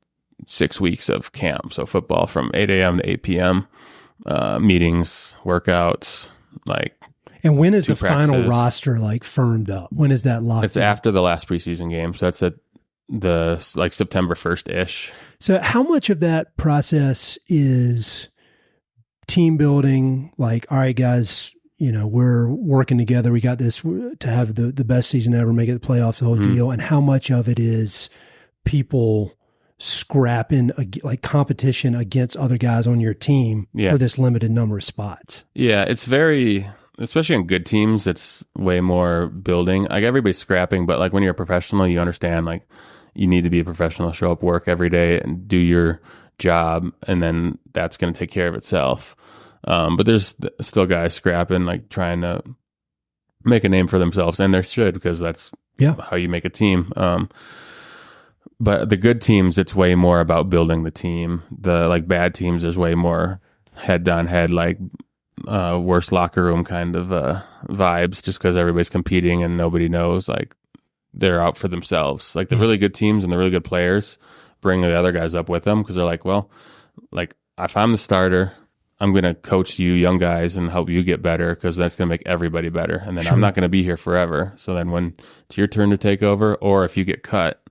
6 weeks of camp. So football from 8 a.m. to 8 p.m., meetings, workouts, like. And when is the final roster like firmed up? When is that locked? It's after the last preseason game. So that's at the like September 1st-ish. So how much of that process is team building? Like, all right, guys, we're working together. We got this to have the best season ever, make it the playoffs, the whole deal. And how much of it is people scrapping, like competition against other guys on your team for this limited number of spots? Yeah, it's very, especially on good teams, it's way more building. Like everybody's scrapping, but like when you're a professional, you understand like you need to be a professional, show up, work every day and do your job. And then that's going to take care of itself. But there's still guys scrapping, like trying to make a name for themselves, and there should, because that's how you make a team. But the good teams, it's way more about building the team. The like bad teams, there's way more head on head, like worse locker room kind of vibes, just because everybody's competing and nobody knows, like they're out for themselves. Like the really good teams and the really good players bring the other guys up with them because they're like, well, like if I'm the starter, I'm going to coach you young guys and help you get better because that's going to make everybody better. And then I'm not going to be here forever. So then when it's your turn to take over, or if you get cut,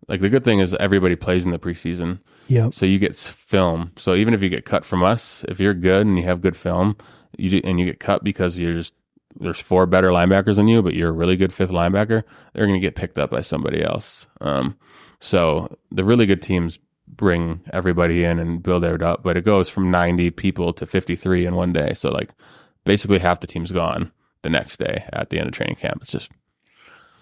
like the good thing is everybody plays in the preseason. Yeah. So you get film. So even if you get cut from us, if you're good and you have good film, you get cut because there's 4 better linebackers than you, but you're a really good 5th linebacker, they're going to get picked up by somebody else. So the really good teams bring everybody in and build it up, but it goes from 90 people to 53 in one day. So like basically half the team's gone the next day at the end of training camp. It's just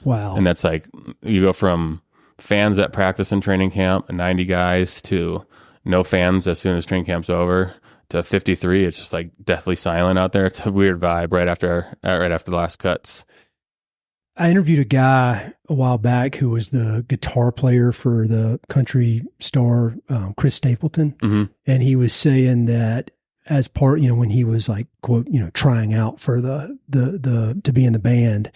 wow. And that's like you go from fans that practice in training camp and 90 guys to no fans as soon as training camp's over to 53. It's just like deathly silent out there. It's a weird vibe right after the last cuts. I interviewed a guy a while back who was the guitar player for the country star Chris Stapleton. And he was saying that as part, when he was like, quote, trying out for the to be in the band,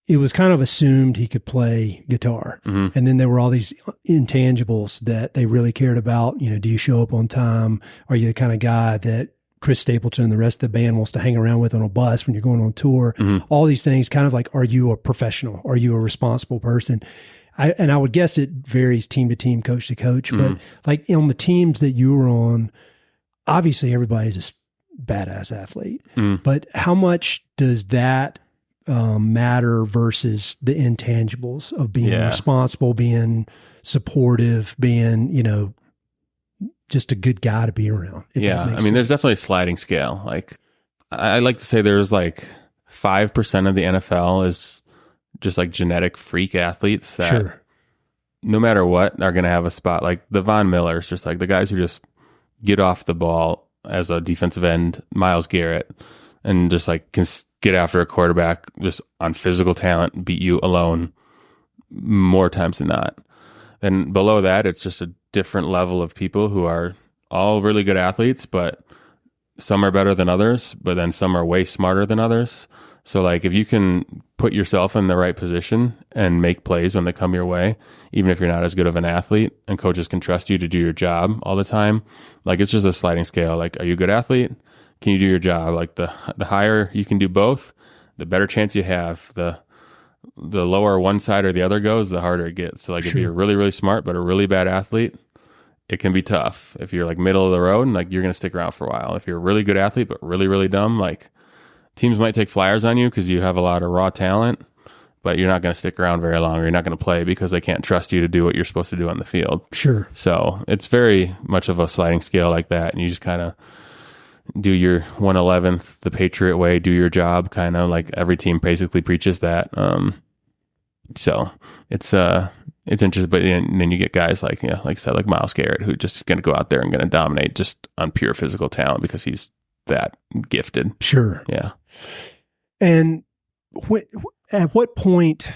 it was kind of assumed he could play guitar. And then there were all these intangibles that they really cared about. Do you show up on time? Are you the kind of guy that Chris Stapleton and the rest of the band wants to hang around with on a bus when you're going on tour? All these things, kind of like, are you a professional? Are you a responsible person? I would guess it varies team to team, coach to coach, but like on the teams that you were on, obviously everybody's a badass athlete, but how much does that matter versus the intangibles of being responsible, being supportive, being, just a good guy to be around? Yeah. I mean, there's definitely a sliding scale. Like I like to say there's like 5% of the NFL is just like genetic freak athletes that Sure. no matter what are going to have a spot. Like the Von Millers, just like the guys who just get off the ball as a defensive end, Myles Garrett, and just like can get after a quarterback just on physical talent, beat you alone more times than not. And below that, it's just a different level of people who are all really good athletes, but some are better than others, but then some are way smarter than others. So like if you can put yourself in the right position and make plays when they come your way, even if you're not as good of an athlete and coaches can trust you to do your job all the time, like it's just a sliding scale. Like, are you a good athlete? Can you do your job? Like the higher you can do both, the better chance you have. The lower one side or the other goes, the harder it gets. So like if you're really, really smart, but a really bad athlete, it can be tough. If you're like middle of the road, like you're going to stick around for a while. If you're a really good athlete, but really, really dumb, like teams might take flyers on you because you have a lot of raw talent, but you're not going to stick around very long, or you're not going to play because they can't trust you to do what you're supposed to do on the field. Sure. So it's very much of a sliding scale like that. And you just kind of do your 1/11th, the Patriot way, do your job, kind of like every team basically preaches that. So it's interesting, but then you get guys like, like I said, like Myles Garrett, who just going to go out there and going to dominate just on pure physical talent because he's that gifted. Sure. Yeah. And at what point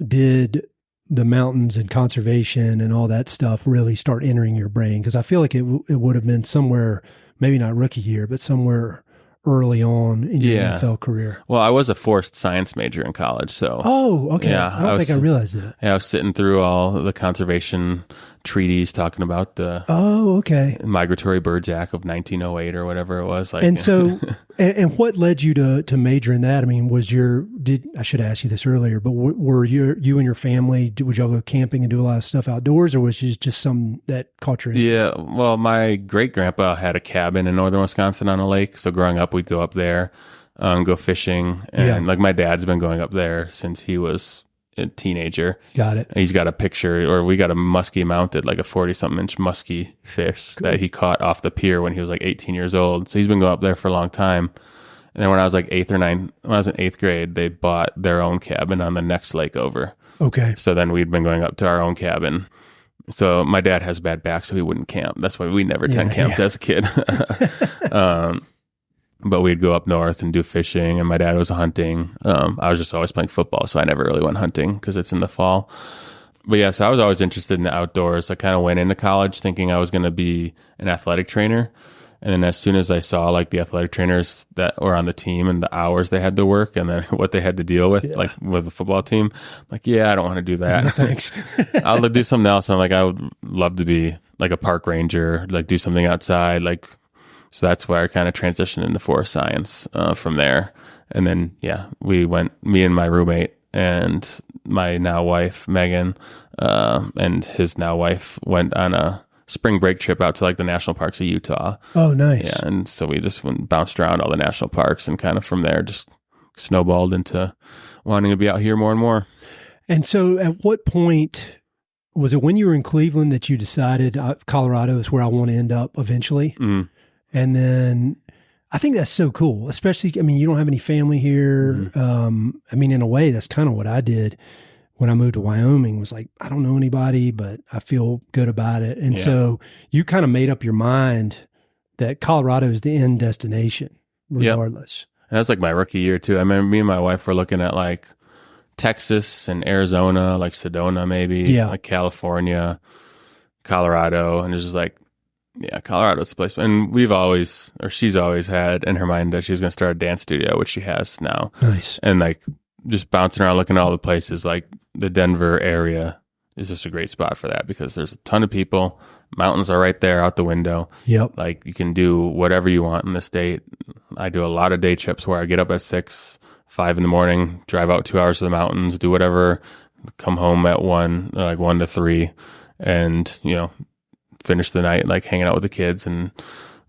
did the mountains and conservation and all that stuff really start entering your brain? Because I feel like it would have been somewhere, maybe not rookie year, but somewhere early on in your NFL career. Well, I was a forced science major in college, so. Oh, okay. Yeah, I don't think I realized that. Yeah, I was sitting through all the conservation treaties talking about the Migratory Birds Act of 1908 or whatever it was. Like, and so, and what led you to major in that? I mean, I should ask you this earlier, but were you and your family, would y'all go camping and do a lot of stuff outdoors, or was it just something that caught your interest? Yeah, well, my great grandpa had a cabin in northern Wisconsin on a lake, so growing up, we'd go up there, go fishing, and like my dad's been going up there since he was a teenager. Got it. He's got a picture, or we got a muskie mounted, like a 40-something inch muskie fish that he caught off the pier when he was like 18 years old. So he's been going up there for a long time. And then when I was like when I was in 8th grade, they bought their own cabin on the next lake over. Okay. So then we'd been going up to our own cabin. So my dad has bad back, so he wouldn't camp. That's why we never camped as a kid. But we'd go up north and do fishing, and my dad was hunting. I was just always playing football, so I never really went hunting because it's in the fall. But yeah, so I was always interested in the outdoors. I kind of went into college thinking I was going to be an athletic trainer. And then as soon as I saw like the athletic trainers that were on the team and the hours they had to work and then what they had to deal with, like with the football team, I'm like, I don't want to do that. No, thanks. I'll do something else. I'm like, I would love to be like a park ranger, like do something outside, like. So that's where I kind of transitioned into forest science from there. And then, me and my roommate and my now wife, Megan, and his now wife went on a spring break trip out to like the national parks of Utah. Oh, nice. Yeah. And so we just bounced around all the national parks and kind of from there just snowballed into wanting to be out here more and more. And so at what point was it when you were in Cleveland that you decided Colorado is where I want to end up eventually? Mm-hmm. And then I think that's so cool, especially, I mean, you don't have any family here. Mm-hmm. I mean, in a way, that's kind of what I did when I moved to Wyoming, was like, I don't know anybody, but I feel good about it. And so you kind of made up your mind that Colorado is the end destination regardless. Yep. And that's like my rookie year too. I mean, me and my wife were looking at like Texas and Arizona, like Sedona maybe, like California, Colorado, and it's just like, Colorado's the place. And she's always had in her mind that she's going to start a dance studio, which she has now. Nice. And like just bouncing around, looking at all the places, like the Denver area is just a great spot for that because there's a ton of people. Mountains are right there out the window. Yep. Like you can do whatever you want in the state. I do a lot of day trips where I get up at 6, 5 in the morning, drive out 2 hours to the mountains, do whatever, come home at 1 to 3, and, finish the night like hanging out with the kids and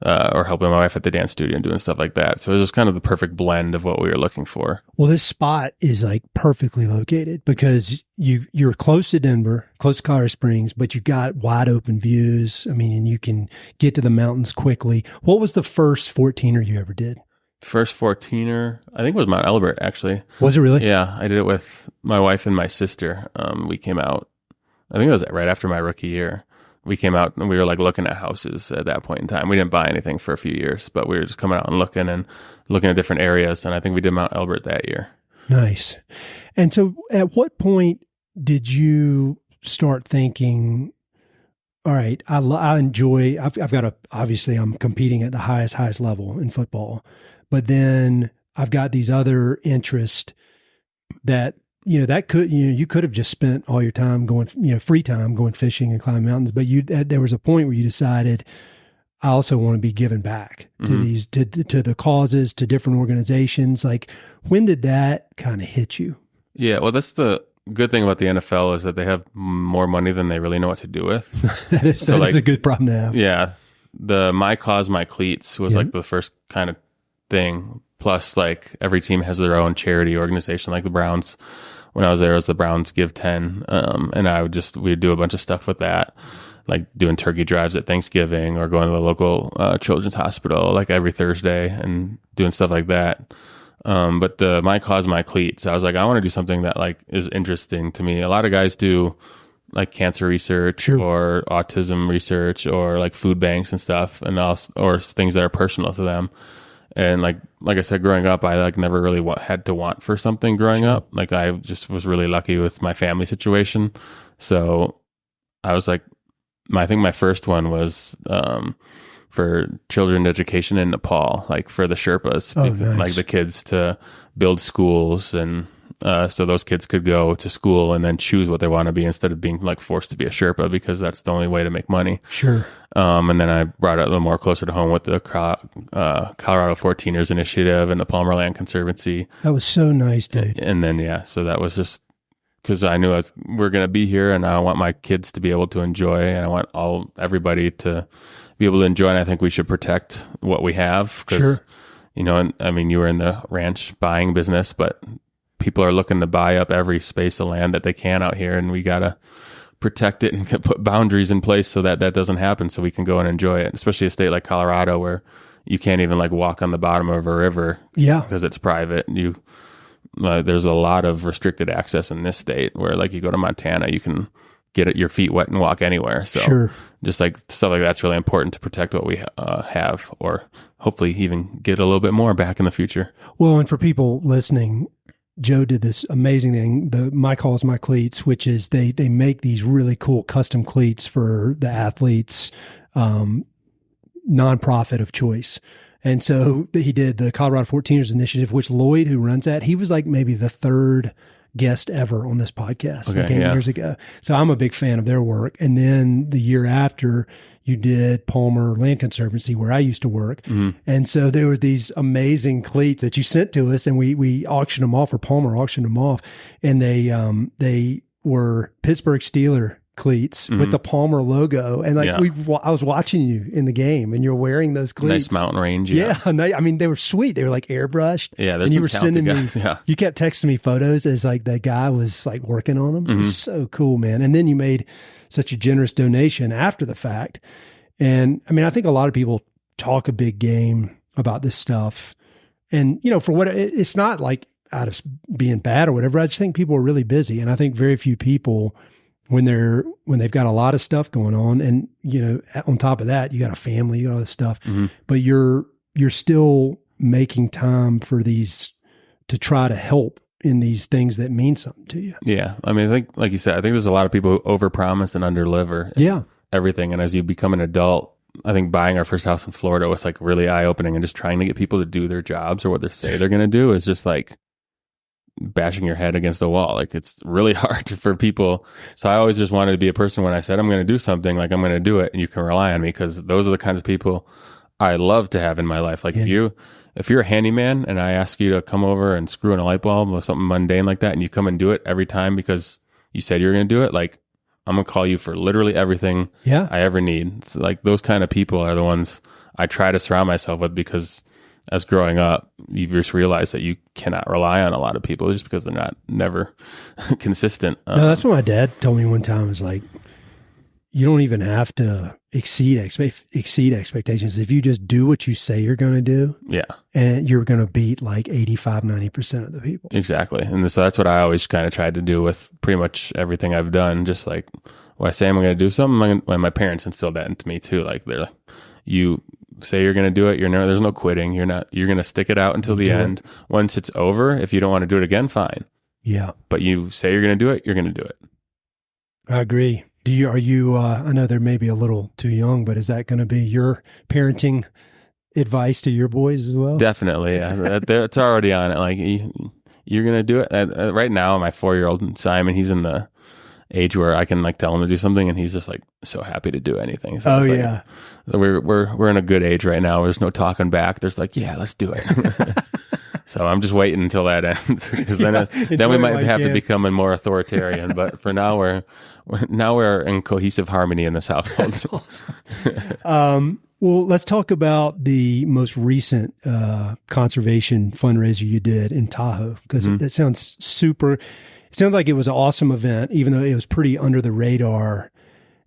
or helping my wife at the dance studio and doing stuff like that. So it was just kind of the perfect blend of what we were looking for. Well, this spot is like perfectly located because you're close to Denver, close to Colorado Springs, but you got wide open views. I mean, and you can get to the mountains quickly. What was the first 14er you ever did? first 14er, I think it was Mount Elbert, actually. Was it really? Yeah, I did it with my wife and my sister. We came out, I think it was right after my rookie year. We came out and we were like looking at houses at that point in time. We didn't buy anything for a few years, but we were just coming out and looking at different areas. And I think we did Mount Elbert that year. Nice. And so at what point did you start thinking, all right, I enjoy, I've got obviously I'm competing at the highest level in football, but then I've got these other interests that, that could, you could have just spent all your time going, free time going fishing and climbing mountains, but there was a point where you decided, I also want to be giving back to these, to the causes, to different organizations. Like, when did that kind of hit you? Yeah. Well, that's the good thing about the NFL is that they have more money than they really know what to do with. that is a good problem to have. Yeah. The My Cause, My Cleats was like the first kind of thing. Plus, like, every team has their own charity organization, like the Browns. When I was there, it was the Browns Give 10. And we'd do a bunch of stuff with that, like doing turkey drives at Thanksgiving or going to the local children's hospital like every Thursday and doing stuff like that. But the My Cause, My Cleats, I was like, I want to do something that like is interesting to me. A lot of guys do like cancer research or autism research or like food banks and stuff, and or things that are personal to them. And like I said, growing up, I like never really had to want for something growing up. Like, I just was really lucky with my family situation. So I was like, I think my first one was for children education in Nepal, like for the Sherpas, nice. Like the kids to build schools, and so those kids could go to school and then choose what they want to be instead of being like forced to be a Sherpa, because that's the only way to make money. Sure. And then I brought it a little more closer to home with the Colorado 14ers initiative and the Palmer Land Conservancy. That was so nice, dude. And then, so that was just because I knew we're going to be here, and I want my kids to be able to enjoy, and I want everybody to be able to enjoy. And I think we should protect what we have because, and I mean, you were in the ranch buying business, but people are looking to buy up every space of land that they can out here, and we got to protect it and put boundaries in place so that doesn't happen, so we can go and enjoy it, especially a state like Colorado where you can't even like walk on the bottom of a river because it's private. There's a lot of restricted access in this state where like you go to Montana, you can get your feet wet and walk anywhere. So just like stuff like that's really important to protect what we have, or hopefully even get a little bit more back in the future. Well, and for people listening, Joe did this amazing thing, the My Cause, My Cleats, which is they make these really cool custom cleats for the athletes, nonprofit of choice. And so he did the Colorado 14ers initiative, which Lloyd, who runs that, he was like maybe the third guest ever on this podcast years ago. So I'm a big fan of their work. And then the year after, you did Palmer Land Conservancy, where I used to work. And so there were these amazing cleats that you sent to us, and we auctioned them off, or Palmer auctioned them off. And they were Pittsburgh Steeler cleats with the Palmer logo. And like I was watching you in the game, and you're wearing those cleats. Nice mountain range. Yeah. I mean, they were sweet. They were like airbrushed. Yeah. And you were sending me, you kept texting me photos as like the guy was like working on them. It was so cool, man. And then you made such a generous donation after the fact. And I mean, I think a lot of people talk a big game about this stuff, and, for what it's not like out of being bad or whatever. I just think people are really busy. And I think very few people, when they've got a lot of stuff going on, and, on top of that, you got a family, you got all this stuff, but you're still making time for these, to try to help in these things that mean something to you. Yeah. I mean, I think, like you said, I think there's a lot of people who overpromise and underdeliver. Yeah. Everything. And as you become an adult, I think buying our first house in Florida was like really eye opening, and just trying to get people to do their jobs or what they say they're going to do is just like bashing your head against the wall. Like, it's really hard for people. So I always just wanted to be a person, when I said I'm going to do something, like I'm going to do it, and you can rely on me, because those are the kinds of people I love to have in my life. Like, if you're a handyman and I ask you to come over and screw in a light bulb or something mundane like that, and you come and do it every time because you said you're going to do it, like, I'm going to call you for literally everything I ever need. So like, those kind of people are the ones I try to surround myself with, because as growing up, you just realize that you cannot rely on a lot of people just because they're never consistent. No, that's what my dad told me one time, is like, you don't even have to exceed expectations. If you just do what you say you're going to do, and you're going to beat like 85-90% of the people. Exactly. And so that's what I always kind of tried to do with pretty much everything I've done. Just like, when I say I'm going to do something, when my parents instilled that into me too. Like, they're like, you say you're going to do it, there's no quitting. You're going to stick it out until the end. Once it's over, if you don't want to do it again, fine. Yeah. But you say you're going to do it, you're going to do it. I agree. Are you, I know they're maybe a little too young, but is that going to be your parenting advice to your boys as well? Definitely. Yeah. It's already on it. Like, you're going to do it. Right now, my 4-year-old Simon, he's in the age where I can like tell him to do something, and he's just like so happy to do anything. So we're in a good age right now. There's no talking back. There's like, yeah, let's do it. So I'm just waiting until that ends, because then we might have to become more authoritarian. But for now, we're in cohesive harmony in this household. That's awesome. Well, let's talk about the most recent conservation fundraiser you did in Tahoe, because that sounds super. It sounds like it was an awesome event, even though it was pretty under the radar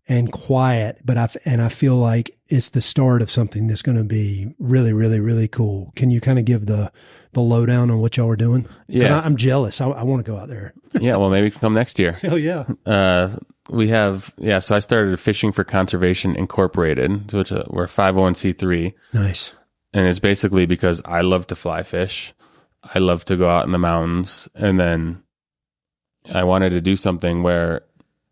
and quiet. But I feel like it's the start of something that's going to be really, really, really cool. Can you kind of give the lowdown on what y'all are doing? Yeah, I'm jealous. I want to go out there. Yeah, well, maybe you can come next year. Hell yeah. So I started Fishing for Conservation Incorporated, which we're a 501c3. Nice. And it's basically because I love to fly fish. I love to go out in the mountains. And then I wanted to do something where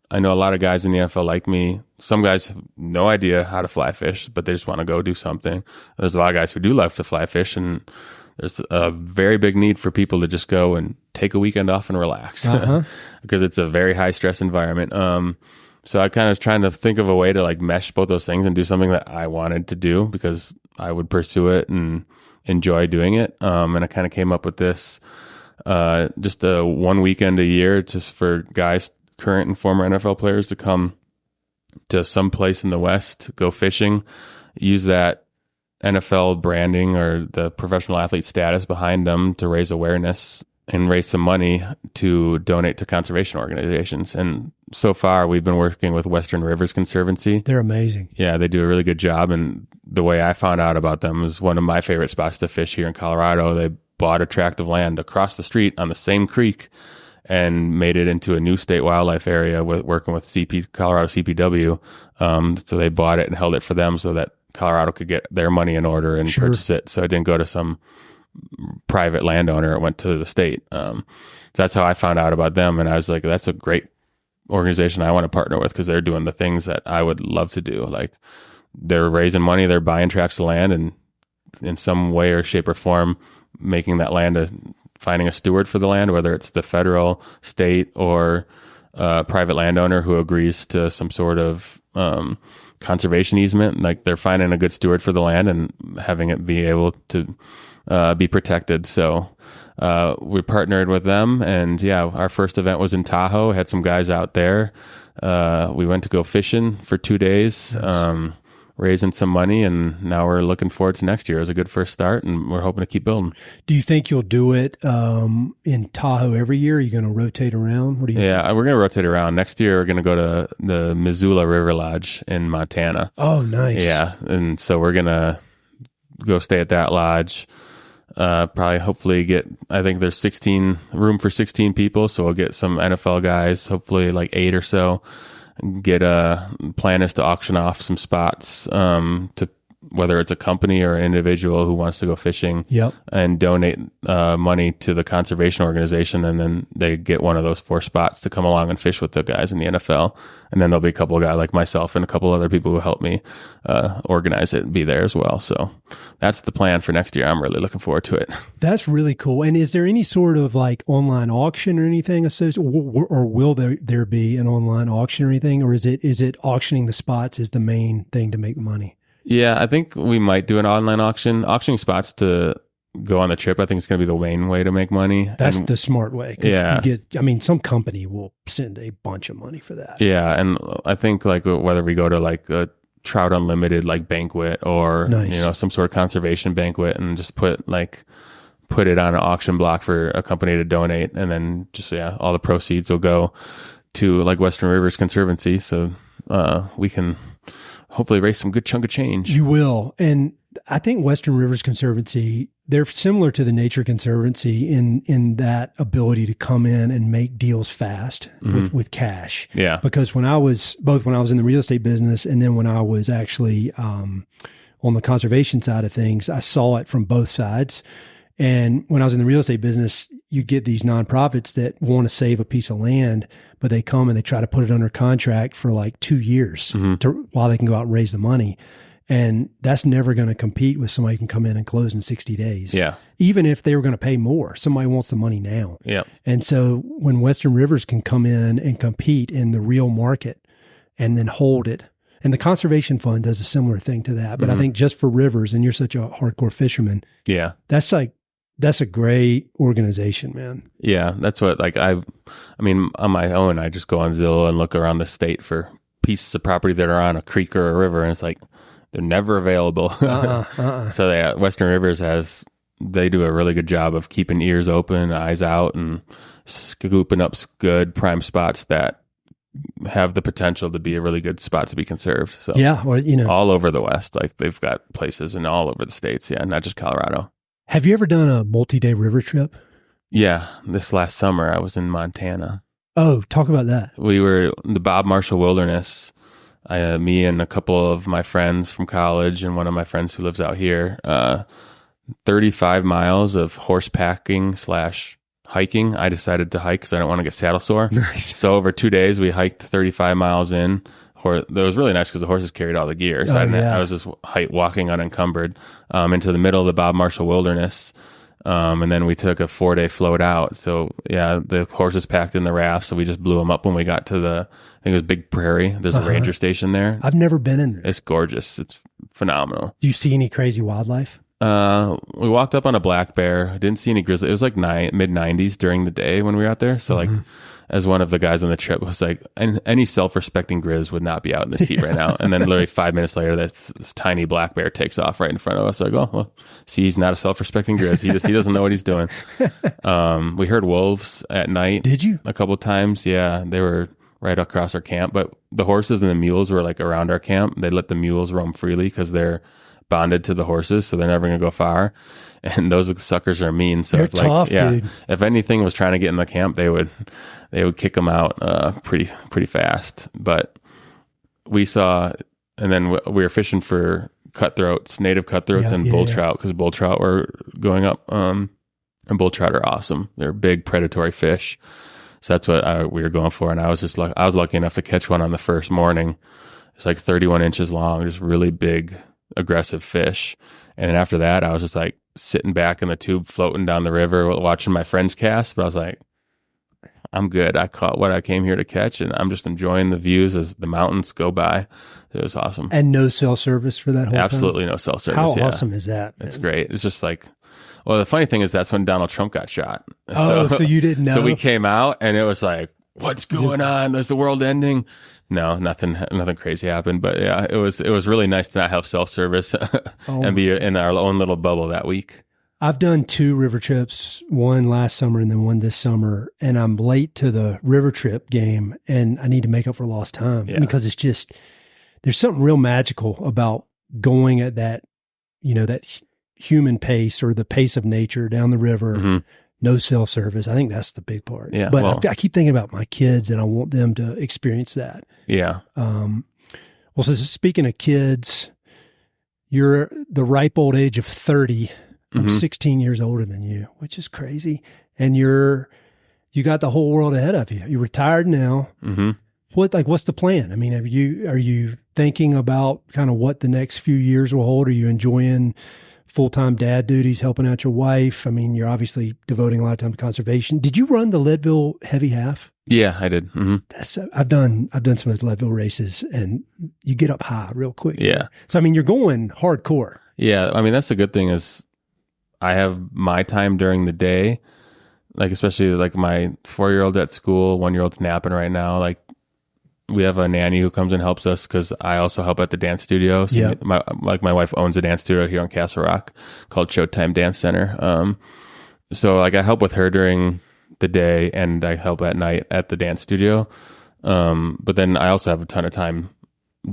I know a lot of guys in the NFL like me. Some guys have no idea how to fly fish, but they just want to go do something. There's a lot of guys who do love to fly fish, and there's a very big need for people to just go and take a weekend off and relax, because it's a very high stress environment. So I kind of was trying to think of a way to like mesh both those things and do something that I wanted to do because I would pursue it and enjoy doing it. And I kind of came up with this, just a one weekend a year, just for guys, current and former NFL players, to come to some place in the West, go fishing, use that NFL branding or the professional athlete status behind them to raise awareness and raise some money to donate to conservation organizations. And so far, we've been working with Western Rivers Conservancy. They're amazing. Yeah, they do a really good job. And the way I found out about them is one of my favorite spots to fish here in Colorado. They bought a tract of land across the street on the same creek and made it into a new state wildlife area working with Colorado CPW. So they bought it and held it for them so that Colorado could get their money in order and purchase it. So it didn't go to some private landowner. It went to the state. So that's how I found out about them. And I was like, that's a great organization I want to partner with, because they're doing the things that I would love to do. Like, they're raising money, they're buying tracts of land, and in some way or shape or form, making that land finding a steward for the land, whether it's the federal, state, or private landowner who agrees to some sort of conservation easement. Like, they're finding a good steward for the land and having it be able to be protected. So we partnered with them, and our first event was in Tahoe. Had some guys out there. We went to go fishing for 2 days. Nice. Raising some money, and now we're looking forward to next year as a good first start, and we're hoping to keep building. Do you think you'll do it in Tahoe every year? Are you going to rotate around? What do you think? We're going to rotate around. Next year, we're going to go to the Missoula River Lodge in Montana. Oh, nice. Yeah, and so we're going to go stay at that lodge. Probably, hopefully I think there's room for 16 people, so we'll get some NFL guys, hopefully like 8 or so. Plan is to auction off some spots to whether it's a company or an individual who wants to go fishing, and donate money to the conservation organization, and then they get one of those 4 spots to come along and fish with the guys in the NFL. And then there'll be a couple of guys like myself and a couple other people who help me organize it and be there as well. So that's the plan for next year. I'm really looking forward to it. That's really cool. And is there any sort of like online auction or anything associated, or will there be an online auction or anything, or is it auctioning the spots is the main thing to make money? Yeah, I think we might do an online auction. Auctioning spots to go on the trip, I think it's going to be the main way to make money. That's the smart way. Yeah. Some company will send a bunch of money for that. Yeah, and I think like whether we go to like a Trout Unlimited like banquet or some sort of conservation banquet, and just put it on an auction block for a company to donate, and then just all the proceeds will go to like Western Rivers Conservancy. So we can hopefully raise some good chunk of change. You will. And I think Western Rivers Conservancy, they're similar to the Nature Conservancy in that ability to come in and make deals fast with cash. Yeah. Because when I was in the real estate business and then when I was actually on the conservation side of things, I saw it from both sides. And when I was in the real estate business, you get these nonprofits that want to save a piece of land, but they come and they try to put it under contract for like 2 years while they can go out and raise the money. And that's never going to compete with somebody who can come in and close in 60 days. Yeah. Even if they were going to pay more, somebody wants the money now. Yeah. And so when Western Rivers can come in and compete in the real market and then hold it, and the Conservation Fund does a similar thing to that. But I think just for rivers, and you're such a hardcore fisherman. Yeah. That's a great organization, man. Yeah. That's what, like, I mean, on my own, I just go on Zillow and look around the state for pieces of property that are on a creek or a river. And it's like, they're never available. So Western Rivers they do a really good job of keeping ears open, eyes out, and scooping up good prime spots that have the potential to be a really good spot to be conserved. So yeah, well, all over the West, like they've got places in all over the states. Yeah, not just Colorado. Have you ever done a multi-day river trip? Yeah, this last summer I was in Montana. Oh, talk about that. We were in the Bob Marshall Wilderness. Me and a couple of my friends from college and one of my friends who lives out here, 35 miles of horse packing / hiking. I decided to hike because I don't want to get saddle sore. Nice. So over 2 days, we hiked 35 miles in. That was really nice because the horses carried all the gear. So I was just walking unencumbered into the middle of the Bob Marshall Wilderness. And then we took a 4-day float out. So yeah, the horses packed in the raft. So we just blew them up when we got to I think it was Big Prairie. There's a ranger station there. I've never been in there. It's gorgeous. It's phenomenal. Do you see any crazy wildlife? We walked up on a black bear. Didn't see any grizzly. It was like mid 90s during the day when we were out there. So like, as one of the guys on the trip was like, any self-respecting grizz would not be out in this heat right now. And then literally 5 minutes later, this tiny black bear takes off right in front of us. Like, oh, well, see, he's not a self-respecting grizz. He doesn't know what he's doing. We heard wolves at night. Did you? A couple of times. Yeah. They were right across our camp, but the horses and the mules were like around our camp. They let the mules roam freely because they're bonded to the horses, so they're never going to go far. And those suckers are mean. So they're tough, dude. If anything was trying to get in the camp, they would kick them out pretty fast. But we saw, and then we were fishing for cutthroats, native cutthroats, and bull trout, because bull trout were going up. And bull trout are awesome. They're big predatory fish. So that's what we were going for. And I was lucky enough to catch one on the first morning. It's like 31 inches long, just really big, aggressive fish. And then after that, I was just like sitting back in the tube, floating down the river, watching my friends cast. But I was like, I'm good. I caught what I came here to catch, and I'm just enjoying the views as the mountains go by. It was awesome. And no cell service for that whole Absolutely time? No cell service. How awesome is that, man? It's great. It's just like, well, the funny thing is that's when Donald Trump got shot. So you didn't know? So we came out, and it was like, what's going on? Is the world ending? No, nothing crazy happened. But yeah, it was really nice to not have cell service and be in our own little bubble that week. I've done 2 river trips, one last summer and then one this summer, and I'm late to the river trip game, and I need to make up for lost time because it's just, there's something real magical about going at that, that human pace or the pace of nature down the river. No cell service. I think that's the big part. Yeah, but I keep thinking about my kids, and I want them to experience that. Yeah. Well, so speaking of kids, you're the ripe old age of 30. I'm 16 years older than you, which is crazy. And you got the whole world ahead of you. You're retired now. What's the plan? I mean, are you thinking about kind of what the next few years will hold? Are you enjoying full-time dad duties, helping out your wife? I mean, you're obviously devoting a lot of time to conservation. Did you run the Leadville Heavy Half? Yeah, I did. I've done some of those Leadville races, and you get up high real quick. Yeah. So, I mean, you're going hardcore. Yeah. I mean, that's the good thing is I have my time during the day, like especially like my 4-year-old at school, 1-year-old's napping right now. Like we have a nanny who comes and helps us because I also help at the dance studio. So my wife owns a dance studio here on Castle Rock called Showtime Dance Center. So like I help with her during the day, and I help at night at the dance studio. But then I also have a ton of time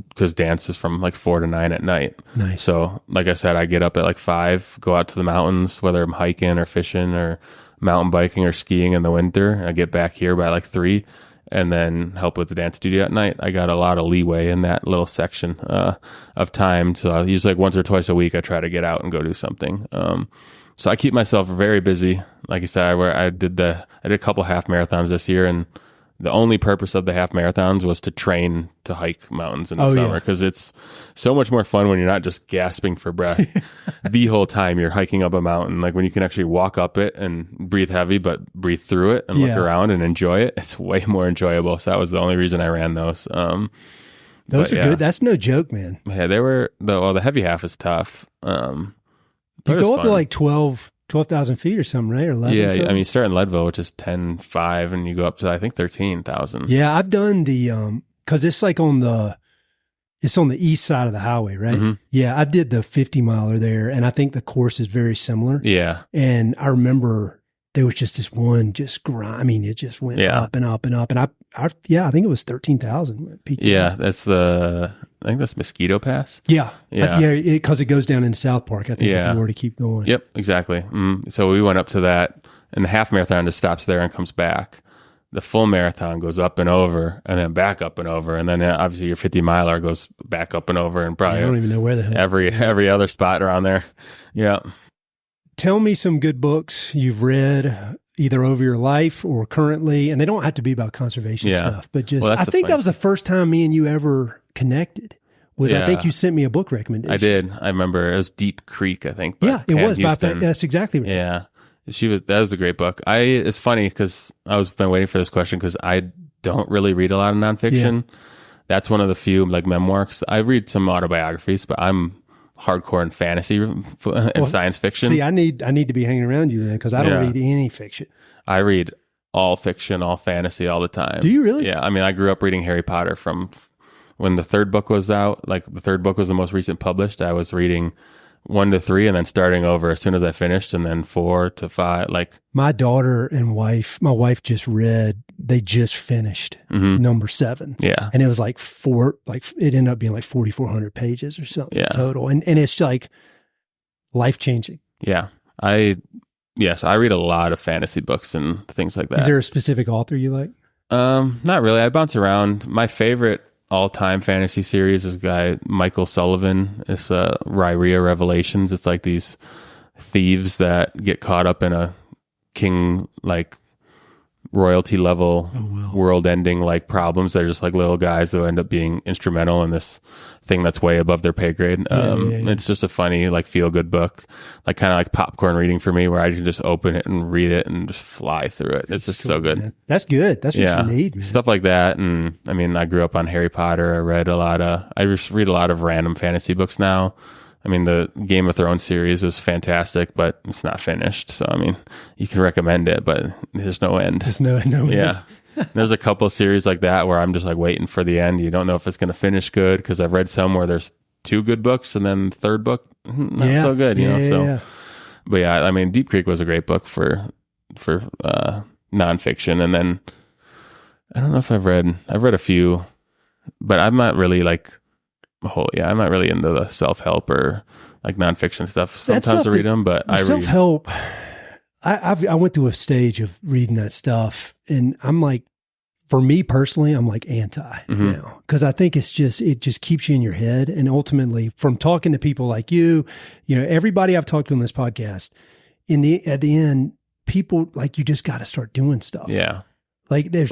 because dance is from like 4 to 9 at night. Nice. So like I said, I get up at like 5, go out to the mountains, whether I'm hiking or fishing or mountain biking or skiing in the winter. I get back here by like 3 and then help with the dance studio at night. I got a lot of leeway in that little section of time. So I usually like once or twice a week, I try to get out and go do something. So I keep myself very busy. Like I said, I did a couple half marathons this year, and the only purpose of the half marathons was to train to hike mountains in the summer, because it's so much more fun when you're not just gasping for breath the whole time you're hiking up a mountain. Like when you can actually walk up it and breathe heavy, but breathe through it and look around and enjoy it. It's way more enjoyable. So that was the only reason I ran those. Those are good. That's no joke, man. Yeah, they were. The heavy half is tough. You go up to like 12,000 feet or something, right? Or 11. Yeah, something? I mean, you start in Leadville, which is 10,500, and you go up to I think 13,000. Yeah, I've done the because it's like on the east side of the highway, right? Mm-hmm. Yeah, I did the 50 miler there, and I think the course is very similar. Yeah, and I remember there was just this one grind. I mean, it just went up and up and up, and I think it was 13,000. Yeah, I think that's Mosquito Pass. Yeah, because it goes down into South Park. I think if you were to keep going. Yep, exactly. So we went up to that, and the half marathon just stops there and comes back. The full marathon goes up and over, and then back up and over, and then obviously your 50 miler goes back up and over, and probably I don't even know where the hell every other spot around there. Yeah. Tell me some good books you've read, either over your life or currently, and they don't have to be about conservation stuff, but just, I think that was the first time me and you ever connected. I think you sent me a book recommendation. I did. I remember it was Deep Creek, I think. Yeah, it was. That's exactly right. Yeah. That was a great book. It's funny because I've been waiting for this question because I don't really read a lot of nonfiction. Yeah. That's one of the few like memoirs. I read some autobiographies, but I'm hardcore in fantasy and science fiction. See, I need to be hanging around you then, because I don't read any fiction. I read all fiction, all fantasy all the time. Do you really? Yeah. I mean, I grew up reading Harry Potter from when the 3rd book was out. Like the 3rd book was the most recent published. I was reading 1 to 3 and then starting over as soon as I finished, and then 4 to 5. Like my daughter and my wife they just finished number 7. Yeah. And it was like it ended up being like 4,400 pages or something total. And it's like life changing. Yeah. I read a lot of fantasy books and things like that. Is there a specific author you like? Not really. I bounce around. My favorite all-time fantasy series is a guy, Michael Sullivan. It's Rhyria Revelations. It's like these thieves that get caught up in a king, like royalty level world ending like problems. They're just like little guys that end up being instrumental in this thing that's way above their pay grade. It's just a funny, like feel good book, like kind of like popcorn reading for me, where I can just open it and read it and just fly through it. It's just cool, so good. Man. That's good. That's what you need, man. Stuff like that. And I mean, I grew up on Harry Potter. I just read a lot of random fantasy books now. I mean, the Game of Thrones series is fantastic, but it's not finished. So, I mean, you can recommend it, but there's no end. There's no end. Yeah. There's a couple of series like that where I'm just like waiting for the end. You don't know if it's going to finish good, because I've read some where there's 2 good books and then the 3rd book, not so good, you know? So, but yeah, I mean, Deep Creek was a great book for nonfiction. And then I don't know if I've read a few, but I'm not really like, I'm not really into the self-help or like nonfiction stuff. Sometimes I read them, but I read self-help. I went through a stage of reading that stuff, and I'm like, for me personally, I'm like anti now, because I think it just keeps you in your head. And ultimately, from talking to people like you know, everybody I've talked to on this podcast, at the end, people like, you just got to start doing stuff. Yeah. Like there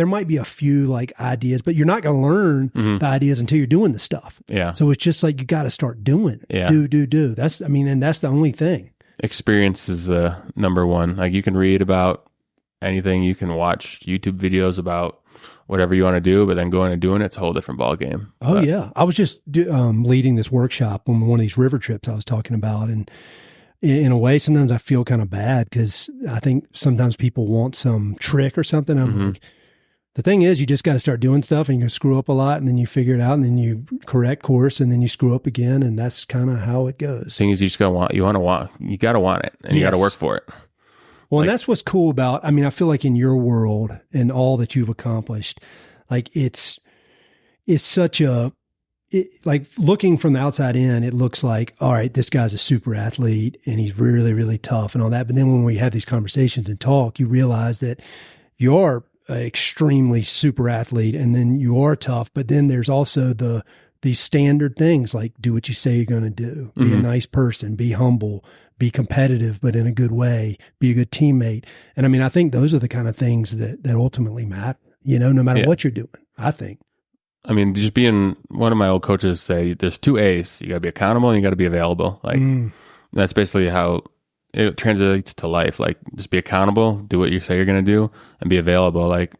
might be a few like ideas, but you're not going to learn the ideas until you're doing the stuff. Yeah. So it's just like, you got to start doing. Yeah. Do. And that's the only thing. Experience is the number one. Like you can read about anything, you can watch YouTube videos about whatever you want to do, but then going and doing it's a whole different ball game. Yeah. I was just leading this workshop on one of these river trips I was talking about, and in a way, sometimes I feel kind of bad, because I think sometimes people want some trick or something. I'm like, the thing is, you just got to start doing stuff, and you can screw up a lot, and then you figure it out, and then you correct course, and then you screw up again, and that's kind of how it goes. The thing is, you got to want it, and you got to work for it. Well, and that's what's cool about, I mean, I feel like in your world and all that you've accomplished, like it's such like looking from the outside in, it looks like, all right, this guy's a super athlete and he's really, really tough and all that. But then when we have these conversations and talk, you realize that you are an extremely super athlete and then you are tough. But then there's also these standard things like do what you say you're going to do, be a nice person, be humble, be competitive, but in a good way, be a good teammate. And I mean, I think those are the kind of things that ultimately matter, no matter what you're doing, I think. I mean, just being, one of my old coaches say there's 2 A's. You got to be accountable and you got to be available. Like that's basically how it translates to life. Like just be accountable, do what you say you're going to do, and be available. Like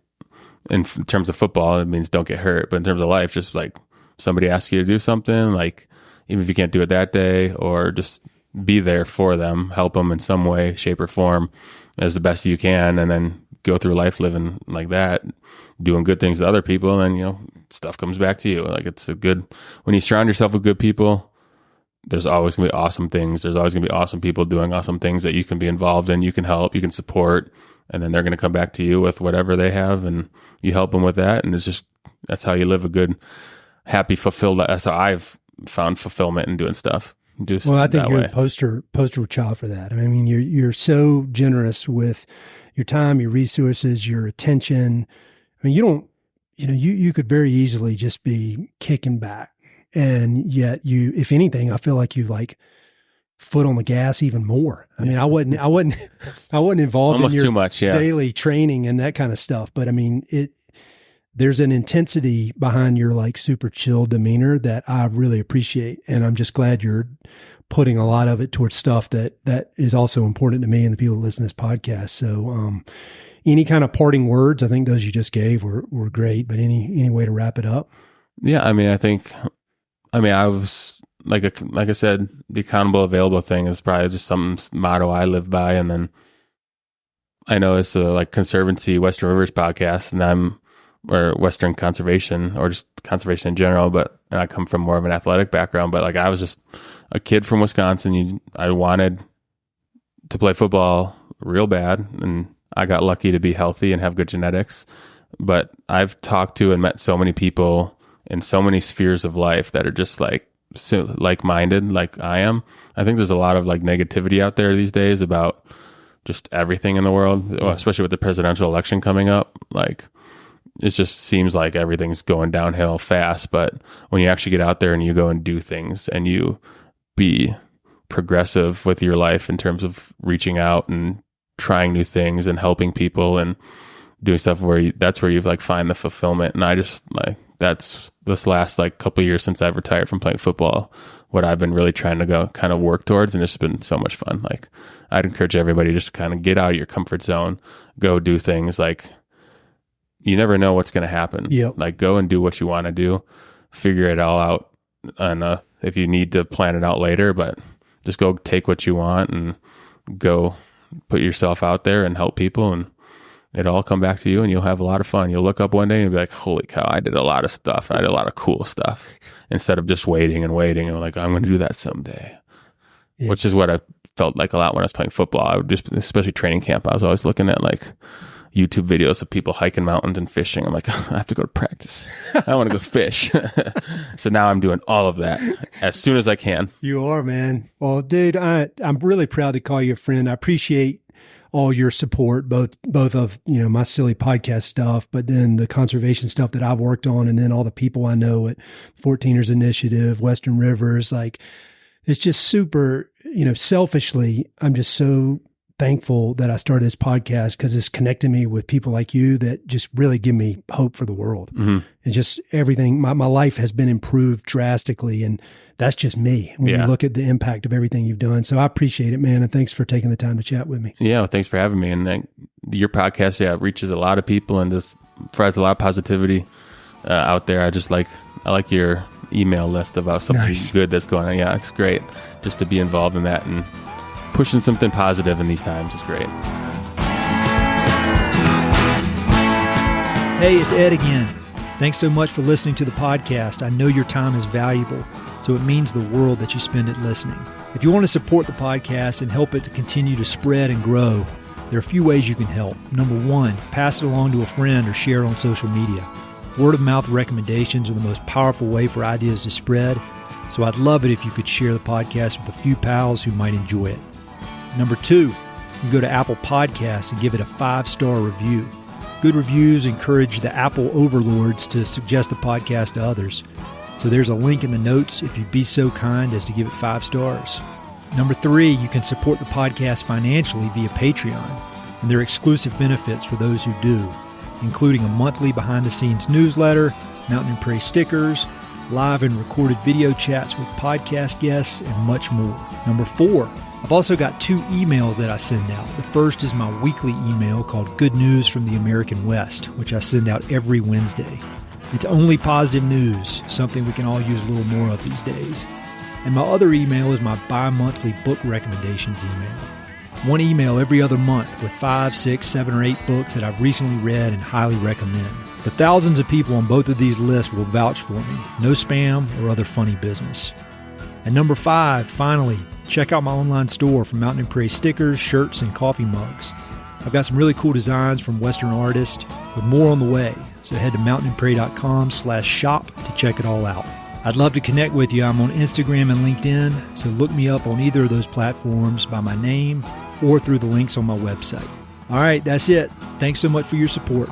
in terms of football, it means don't get hurt. But in terms of life, just like somebody asks you to do something, like even if you can't do it that day, or just be there for them, help them in some way, shape or form as the best you can. And then go through life living like that, doing good things to other people. And, stuff comes back to you. Like when you surround yourself with good people, there's always going to be awesome things. There's always going to be awesome people doing awesome things that you can be involved in, you can help, you can support, and then they're going to come back to you with whatever they have and you help them with that. And that's how you live a good, happy, fulfilled. That's how I've found fulfillment in doing stuff. Well, I think you're a poster child for that. I mean, you're so generous with your time, your resources, your attention. I mean, you could very easily just be kicking back. And yet if anything, I feel like you've like foot on the gas even more. I mean, I wasn't involved almost in your too much, daily training and that kind of stuff. But I mean, there's an intensity behind your like super chill demeanor that I really appreciate. And I'm just glad you're putting a lot of it towards stuff that is also important to me and the people that listen to this podcast. So, any kind of parting words? I think those you just gave were great, but any way to wrap it up? Yeah. I mean, I was like I said, the accountable, available thing is probably just some motto I live by. And then I know it's a like Conservancy, Western Rivers podcast, and or Western Conservation, or just conservation in general, and I come from more of an athletic background, but like I was just a kid from Wisconsin. I wanted to play football real bad, and I got lucky to be healthy and have good genetics. But I've talked to and met so many people in so many spheres of life that are just like-minded, like I am. I think there's a lot of like negativity out there these days about just everything in the world, especially with the presidential election coming up. Like, it just seems like everything's going downhill fast. But when you actually get out there and you go and do things and you be progressive with your life in terms of reaching out and trying new things and helping people and doing stuff that's where you like find the fulfillment. And I just like, that's this last like couple of years since I've retired from playing football, what I've been really trying to go kind of work towards. And it's been so much fun. Like, I'd encourage everybody to just kind of get out of your comfort zone, go do things. Like, you never know what's going to happen. Yep. Like, go and do what you want to do, figure it all out. And if you need to plan it out later, but just go take what you want and go put yourself out there and help people, and it'll all come back to you, and you'll have a lot of fun. You'll look up one day and be like, holy cow, I did a lot of stuff. I did a lot of cool stuff, instead of just waiting and like, I'm going to do that someday, which is what I felt like a lot when I was playing football. I would just, especially training camp, I was always looking at like YouTube videos of people hiking mountains and fishing. I'm like, I have to go to practice. I want to go fish. So now I'm doing all of that as soon as I can. You are, man. Well, dude, I'm really proud to call you a friend. I appreciate all your support, both of, my silly podcast stuff, but then the conservation stuff that I've worked on, and then all the people I know at 14ers Initiative, Western Rivers. Like, it's just super, selfishly, I'm just so thankful that I started this podcast, because it's connected me with people like you that just really give me hope for the world. Mm-hmm. And just everything, my life has been improved drastically. And that's just me when you look at the impact of everything you've done. So I appreciate it, man. And thanks for taking the time to chat with me. Yeah. Well, thanks for having me. And your podcast, reaches a lot of people and just provides a lot of positivity out there. I like your email list about something good that's going on. Yeah, it's great just to be involved in that, and pushing something positive in these times is great. Hey, it's Ed again. Thanks so much for listening to the podcast. I know your time is valuable, so it means the world that you spend it listening. If you want to support the podcast and help it to continue to spread and grow, There are a few ways you can help. Number one, pass it along to a friend or share it on social media. Word of mouth recommendations are the most powerful way for ideas to spread, so I'd love it if you could share the podcast with a few pals who might enjoy it. Number two, you can go to Apple Podcasts and give it a 5-star review. Good reviews encourage the Apple overlords to suggest the podcast to others. So there's a link in the notes if you'd be so kind as to give it 5 stars. Number three, you can support the podcast financially via Patreon, and there are exclusive benefits for those who do, including a monthly behind-the-scenes newsletter, Mountain and Prairie stickers, live and recorded video chats with podcast guests, and much more. Number four, I've also got 2 emails that I send out. The first is my weekly email called Good News from the American West, which I send out every Wednesday. It's only positive news, something we can all use a little more of these days. And my other email is my bi-monthly book recommendations email. One email every other month with 5, 6, 7, or 8 books that I've recently read and highly recommend. The thousands of people on both of these lists will vouch for me. No spam or other funny business. And number 5, finally, check out my online store for Mountain and Prairie stickers, shirts, and coffee mugs. I've got some really cool designs from Western artists with more on the way. So head to mountainandprairie.com/shop to check it all out. I'd love to connect with you. I'm on Instagram and LinkedIn, so look me up on either of those platforms by my name or through the links on my website. All right, that's it. Thanks so much for your support.